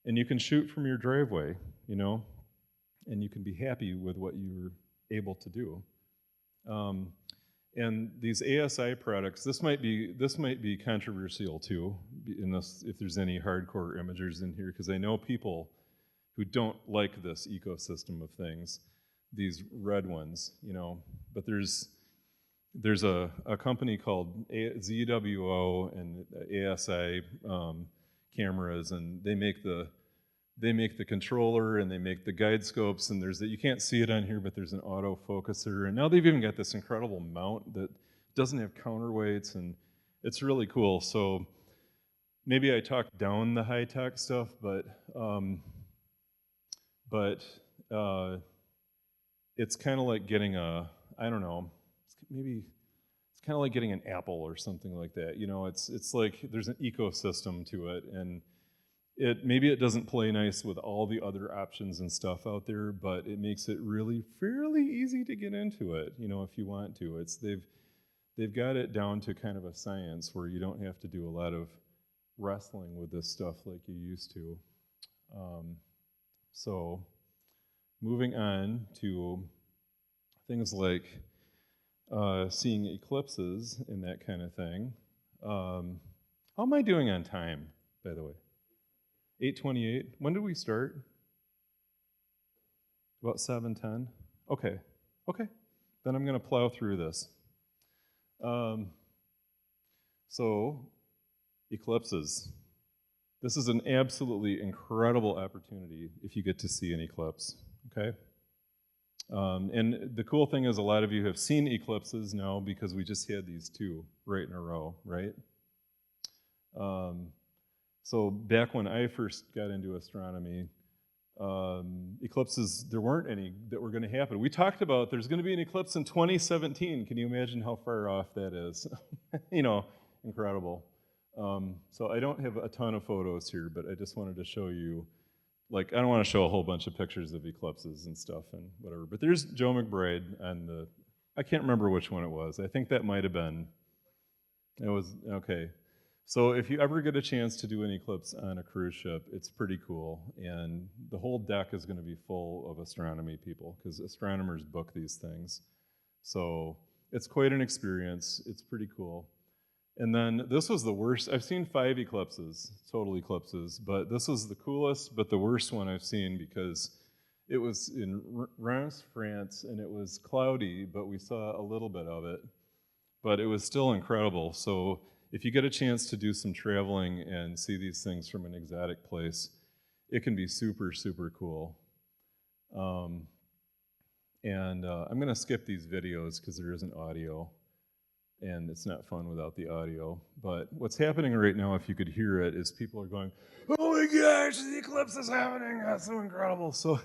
And you can shoot from your driveway, you know, and you can be happy with what you're able to do. And these ASI products, this might be controversial too, if there's any hardcore imagers in here, because I know people who don't like this ecosystem of things, these red ones, you know. But there's a company called ZWO and ASI cameras, and they make the controller and they make the guide scopes, and you can't see it on here, but there's an autofocuser, and now they've even got this incredible mount that doesn't have counterweights, and it's really cool. So maybe I talked down the high-tech stuff, but it's kind of like getting I don't know, maybe it's kind of like getting an Apple or something like that. You know, it's like there's an ecosystem to it, and maybe it doesn't play nice with all the other options and stuff out there, but it makes it really fairly easy to get into it, you know, if you want to. They've got it down to kind of a science where you don't have to do a lot of wrestling with this stuff like you used to. So moving on to things like seeing eclipses and that kind of thing. How am I doing on time, by the way? 8:28. When did we start? About 7:10? Okay. Then I'm going to plow through this. So, eclipses. This is an absolutely incredible opportunity if you get to see an eclipse, okay? And the cool thing is a lot of you have seen eclipses now because we just had these two right in a row, right? So back when I first got into astronomy, eclipses, there weren't any that were going to happen. We talked about there's going to be an eclipse in 2017. Can you imagine how far off that is? You know, incredible. So I don't have a ton of photos here, but I just wanted to show you, like, I don't want to show a whole bunch of pictures of eclipses and stuff and whatever, but there's Joe McBride on I can't remember which one it was. I think that might have been, okay. So if you ever get a chance to do an eclipse on a cruise ship, it's pretty cool, and the whole deck is going to be full of astronomy people, because astronomers book these things. So it's quite an experience. It's pretty cool. And then this was the worst. I've seen 5 eclipses, total eclipses, but this was the coolest, but the worst one I've seen, because it was in Reims, France, and it was cloudy, but we saw a little bit of it. But it was still incredible. So if you get a chance to do some traveling and see these things from an exotic place, it can be super, super cool. I'm going to skip these videos because there isn't audio, and it's not fun without the audio. But what's happening right now, if you could hear it, is people are going, "Oh my gosh, the eclipse is happening, that's so incredible." So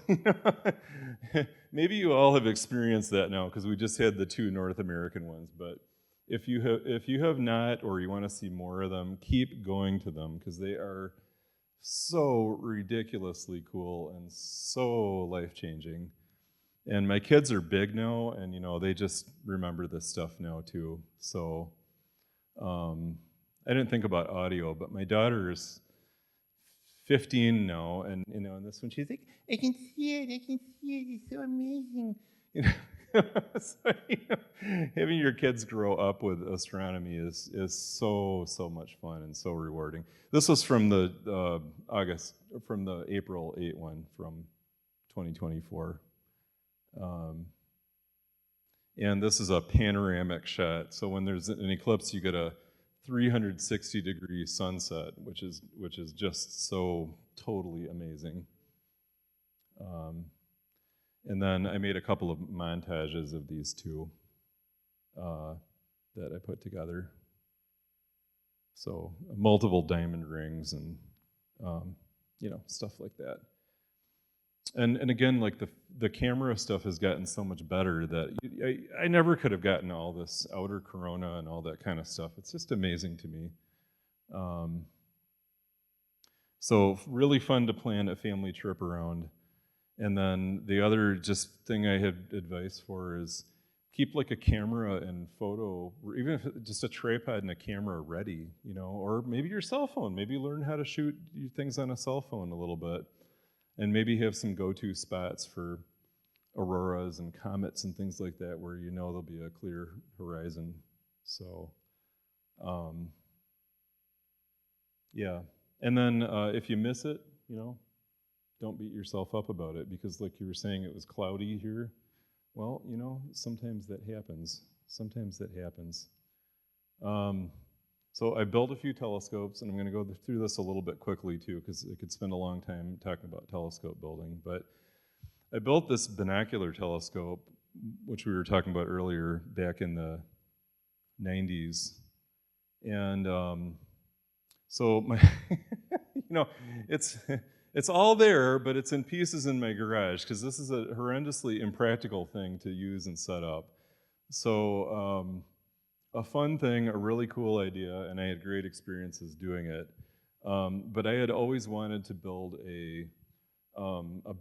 maybe you all have experienced that now, because we just had the 2 North American ones. But if you have not, or you want to see more of them, keep going to them, because they are so ridiculously cool and so life-changing. And my kids are big now, and they just remember this stuff now too. So I didn't think about audio, but my daughter is 15 now, and and this one she's like, "I can see it, it's so amazing." So, having your kids grow up with astronomy is so much fun and so rewarding. This was from the April 8 one from 2024. And this is a panoramic shot. So when there's an eclipse, you get a 360-degree sunset, which is just so totally amazing. And then I made a couple of montages of these two that I put together. So multiple diamond rings and stuff like that. And again, like the camera stuff has gotten so much better that I never could have gotten all this outer corona and all that kind of stuff. It's just amazing to me. So really fun to plan a family trip around. And then the other just thing I have advice for is keep like a camera and photo, or even if just a tripod and a camera ready, or maybe your cell phone. Maybe learn how to shoot things on a cell phone a little bit, and maybe have some go-to spots for auroras and comets and things like that where there'll be a clear horizon. So, yeah. And then if you miss it, don't beat yourself up about it, because like you were saying, it was cloudy here. Well, sometimes that happens. So I built a few telescopes, and I'm going to go through this a little bit quickly too, because I could spend a long time talking about telescope building. But I built this binocular telescope, which we were talking about earlier, back in the 90s. And so my, it's all there, but it's in pieces in my garage, because this is a horrendously impractical thing to use and set up. So a fun thing, a really cool idea, and I had great experiences doing it. But I had always wanted to build a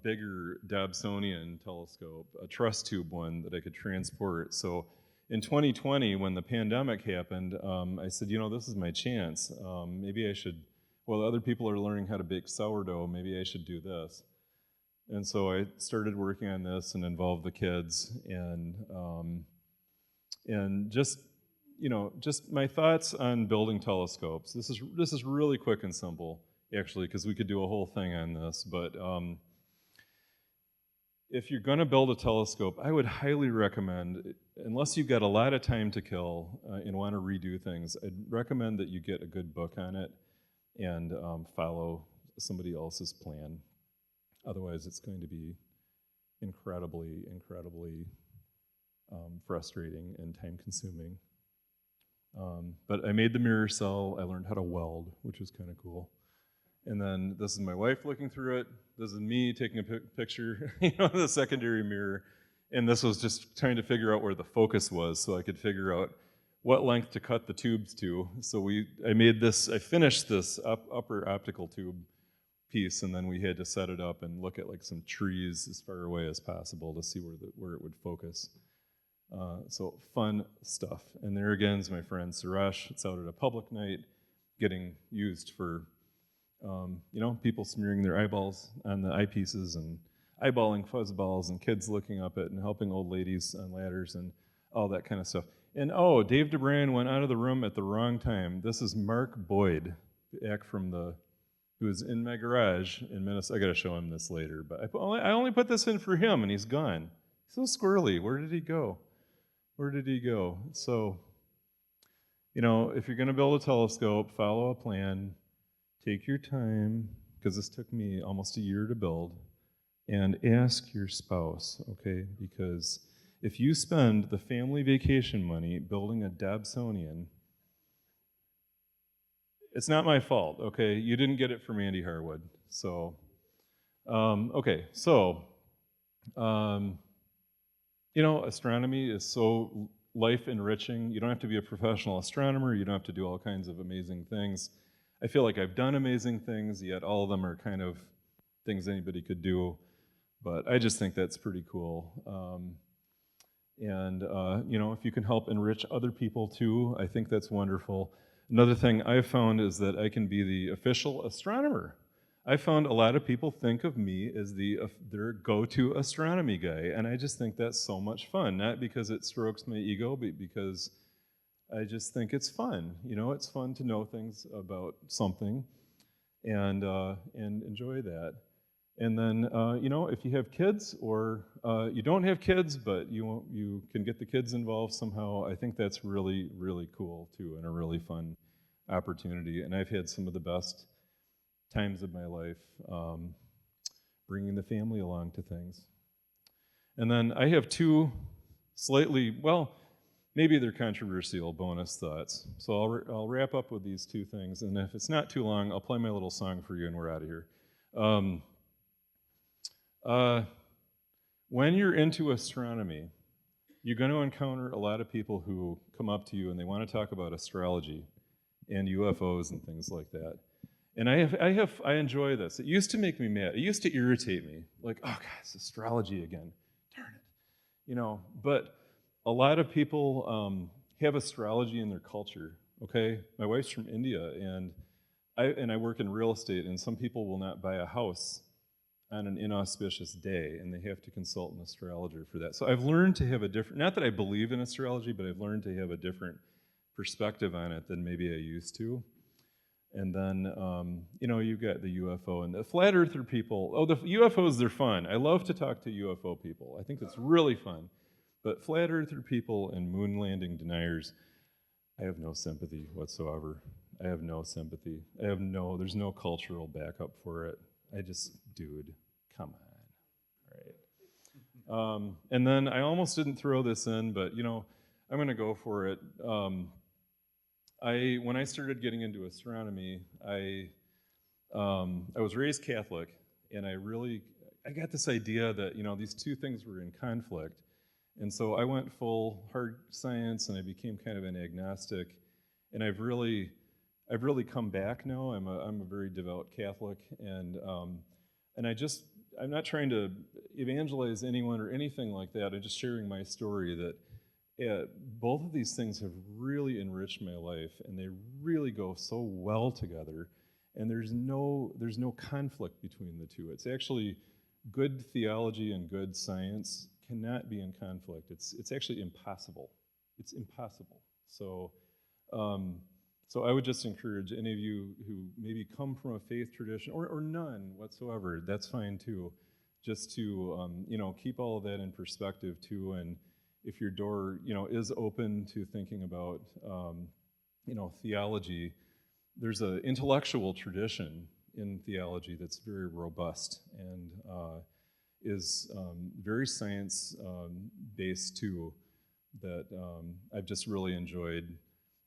bigger Dobsonian telescope, a truss tube one that I could transport. So in 2020, when the pandemic happened, I said, this is my chance. Maybe I should, well, other people are learning how to bake sourdough, maybe I should do this. And so I started working on this and involved the kids, and just my thoughts on building telescopes. This is really quick and simple, actually, because we could do a whole thing on this. But if you're going to build a telescope, I would highly recommend, unless you've got a lot of time to kill and want to redo things, I'd recommend that you get a good book on it and follow somebody else's plan. Otherwise, it's going to be incredibly frustrating and time-consuming. But I made the mirror cell. I learned how to weld, which was kind of cool. And then this is my wife looking through it. This is me taking a picture, of the secondary mirror. And this was just trying to figure out where the focus was, so I could figure out what length to cut the tubes to. So I finished this upper optical tube piece, and then we had to set it up and look at like some trees as far away as possible to see where it would focus. So fun stuff. And there again is my friend Suresh. It's out at a public night, getting used for people smearing their eyeballs on the eyepieces and eyeballing fuzzballs, and kids looking up at and helping old ladies on ladders and all that kind of stuff. And Dave DeBran went out of the room at the wrong time. This is Mark Boyd, back from who was in my garage in Minnesota. I got to show him this later, but I only put this in for him, and he's gone. He's so squirrely. Where did he go? So, if you're going to build a telescope, follow a plan, take your time, because this took me almost a year to build, and ask your spouse, okay? Because if you spend the family vacation money building a Dobsonian, it's not my fault, okay? You didn't get it from Andy Harwood. So, astronomy is so life-enriching. You don't have to be a professional astronomer. You don't have to do all kinds of amazing things. I feel like I've done amazing things, yet all of them are kind of things anybody could do. But I just think that's pretty cool. If you can help enrich other people too, I think that's wonderful. Another thing I've found is that I can be the official astronomer. I found a lot of people think of me as their go-to astronomy guy, and I just think that's so much fun. Not because it strokes my ego, but because I just think it's fun. It's fun to know things about something and enjoy that. And then, if you have kids, or you don't have kids, but you can get the kids involved somehow, I think that's really, really cool too, and a really fun opportunity. And I've had some of the best times of my life bringing the family along to things. And then I have two slightly, maybe they're controversial bonus thoughts. So I'll wrap up with these two things, and if it's not too long, I'll play my little song for you and we're out of here. When you're into astronomy, you're going to encounter a lot of people who come up to you and they want to talk about astrology and UFOs and things like that. And I enjoy this. It used to make me mad. It used to irritate me. Like, oh God, it's astrology again. Darn it. But a lot of people have astrology in their culture. Okay, my wife's from India, and I work in real estate, and some people will not buy a house on an inauspicious day, and they have to consult an astrologer for that. So I've learned to have a different, not that I believe in astrology, but I've learned to have a different perspective on it than maybe I used to. And then, you've got the UFO and the flat earther people. Oh, the UFOs, they're fun. I love to talk to UFO people. I think that's really fun. But flat earther people and moon landing deniers, I have no sympathy whatsoever. I have no sympathy. There's no cultural backup for it. Dude, come on, right? And then I almost didn't throw this in, but I'm going to go for it. When I started getting into astronomy, I was raised Catholic, and I got this idea that these two things were in conflict, and so I went full hard science, and I became kind of an agnostic, and I've really come back now. I'm a very devout Catholic, and I'm not trying to evangelize anyone or anything like that. I'm just sharing my story that both of these things have really enriched my life, and they really go so well together, and there's no conflict between the two. It's actually good theology and good science cannot be in conflict. It's actually impossible. It's impossible. So I would just encourage any of you who maybe come from a faith tradition or none whatsoever, that's fine too, just to keep all of that in perspective too. And if your door is open to thinking about theology, there's an intellectual tradition in theology that's very robust and is very science based too, that I've just really enjoyed.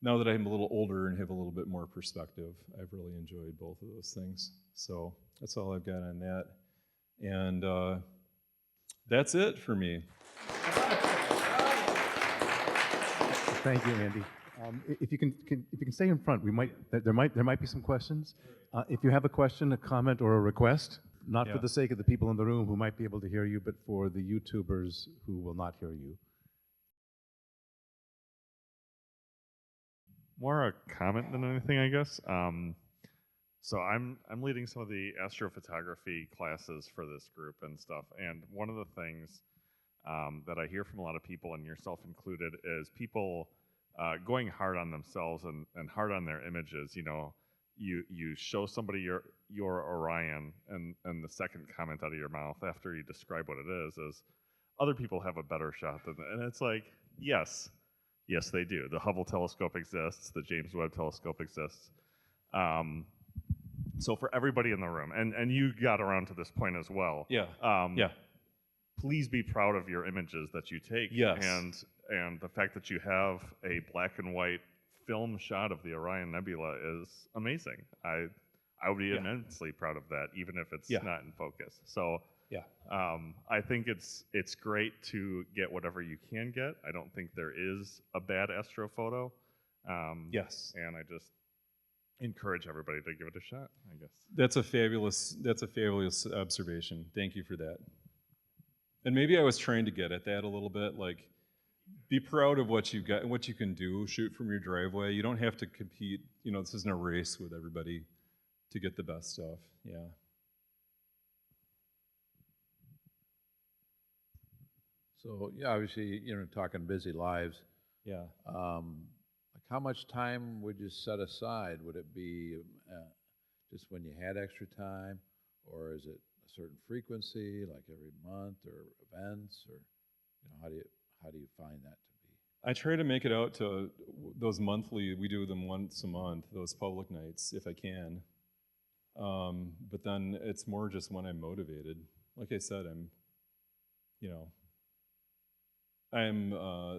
Now that I'm a little older and have a little bit more perspective, I've really enjoyed both of those things. So that's all I've got on that. And that's it for me. Thank you, Andy. If you can stay in front, there might be some questions. If you have a question, a comment, or a request, not for the sake of the people in the room who might be able to hear you, but for the YouTubers who will not hear you. More a comment than anything, I guess. So I'm leading some of the astrophotography classes for this group and stuff. And one of the things that I hear from a lot of people, and yourself included, is people going hard on themselves and hard on their images. You show somebody your Orion, and the second comment out of your mouth after you describe what it is other people have a better shot than that. And it's like, yes, they do. The Hubble telescope exists. The James Webb telescope exists. So for everybody in the room, and you got around to this point as well. Yeah. Please be proud of your images that you take. Yes. And the fact that you have a black and white film shot of the Orion Nebula is amazing. I would be immensely proud of that, even if it's not in focus. So I think it's great to get whatever you can get. I don't think there is a bad astrophoto. Yes. And I just encourage everybody to give it a shot, I guess. That's a fabulous observation. Thank you for that. And maybe I was trying to get at that a little bit, like, be proud of what you've got and what you can do. Shoot from your driveway. You don't have to compete. This isn't a race with everybody to get the best stuff. Yeah. So obviously, talking busy lives. Yeah. Like how much time would you set aside? Would it be just when you had extra time, or is it a certain frequency, like every month, or events, or how do you find that to be? I try to make it out to those monthly. We do them once a month. Those public nights, if I can. But then it's more just when I'm motivated. Like I said,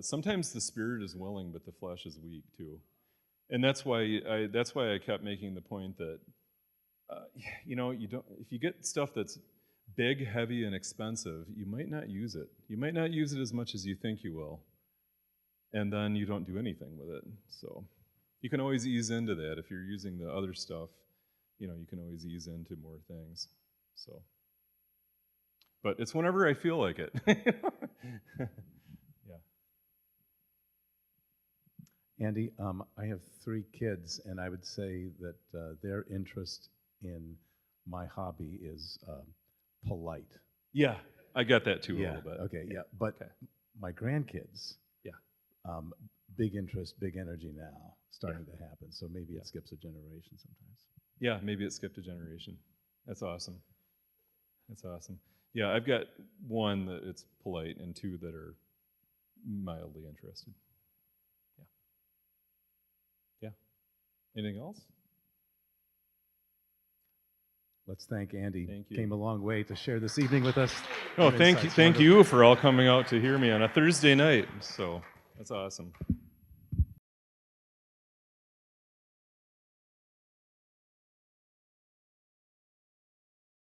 sometimes the spirit is willing, but the flesh is weak too. And that's why I kept making the point that, if you get stuff that's big, heavy, and expensive, you might not use it. You might not use it as much as you think you will. And then you don't do anything with it. So you can always ease into that. If you're using the other stuff, you can always ease into more things. So, but it's whenever I feel like it. Yeah. Andy, I have 3 kids, and I would say that their interest in my hobby is polite. Yeah, I got that too a Yeah, little bit. okay, yeah. But Okay. my grandkids, Yeah. big interest, big energy now, starting to happen. So maybe it skips a generation sometimes. Yeah, maybe it skipped a generation. That's awesome. That's awesome. Yeah, I've got 1 that it's polite and 2 that are mildly interested. Yeah. Yeah. Anything else? Let's thank Andy. Thank you. Came a long way to share this evening with us. Oh, Your thank you, insights, thank wonderful. you for all coming out to hear me on a Thursday night. So that's awesome.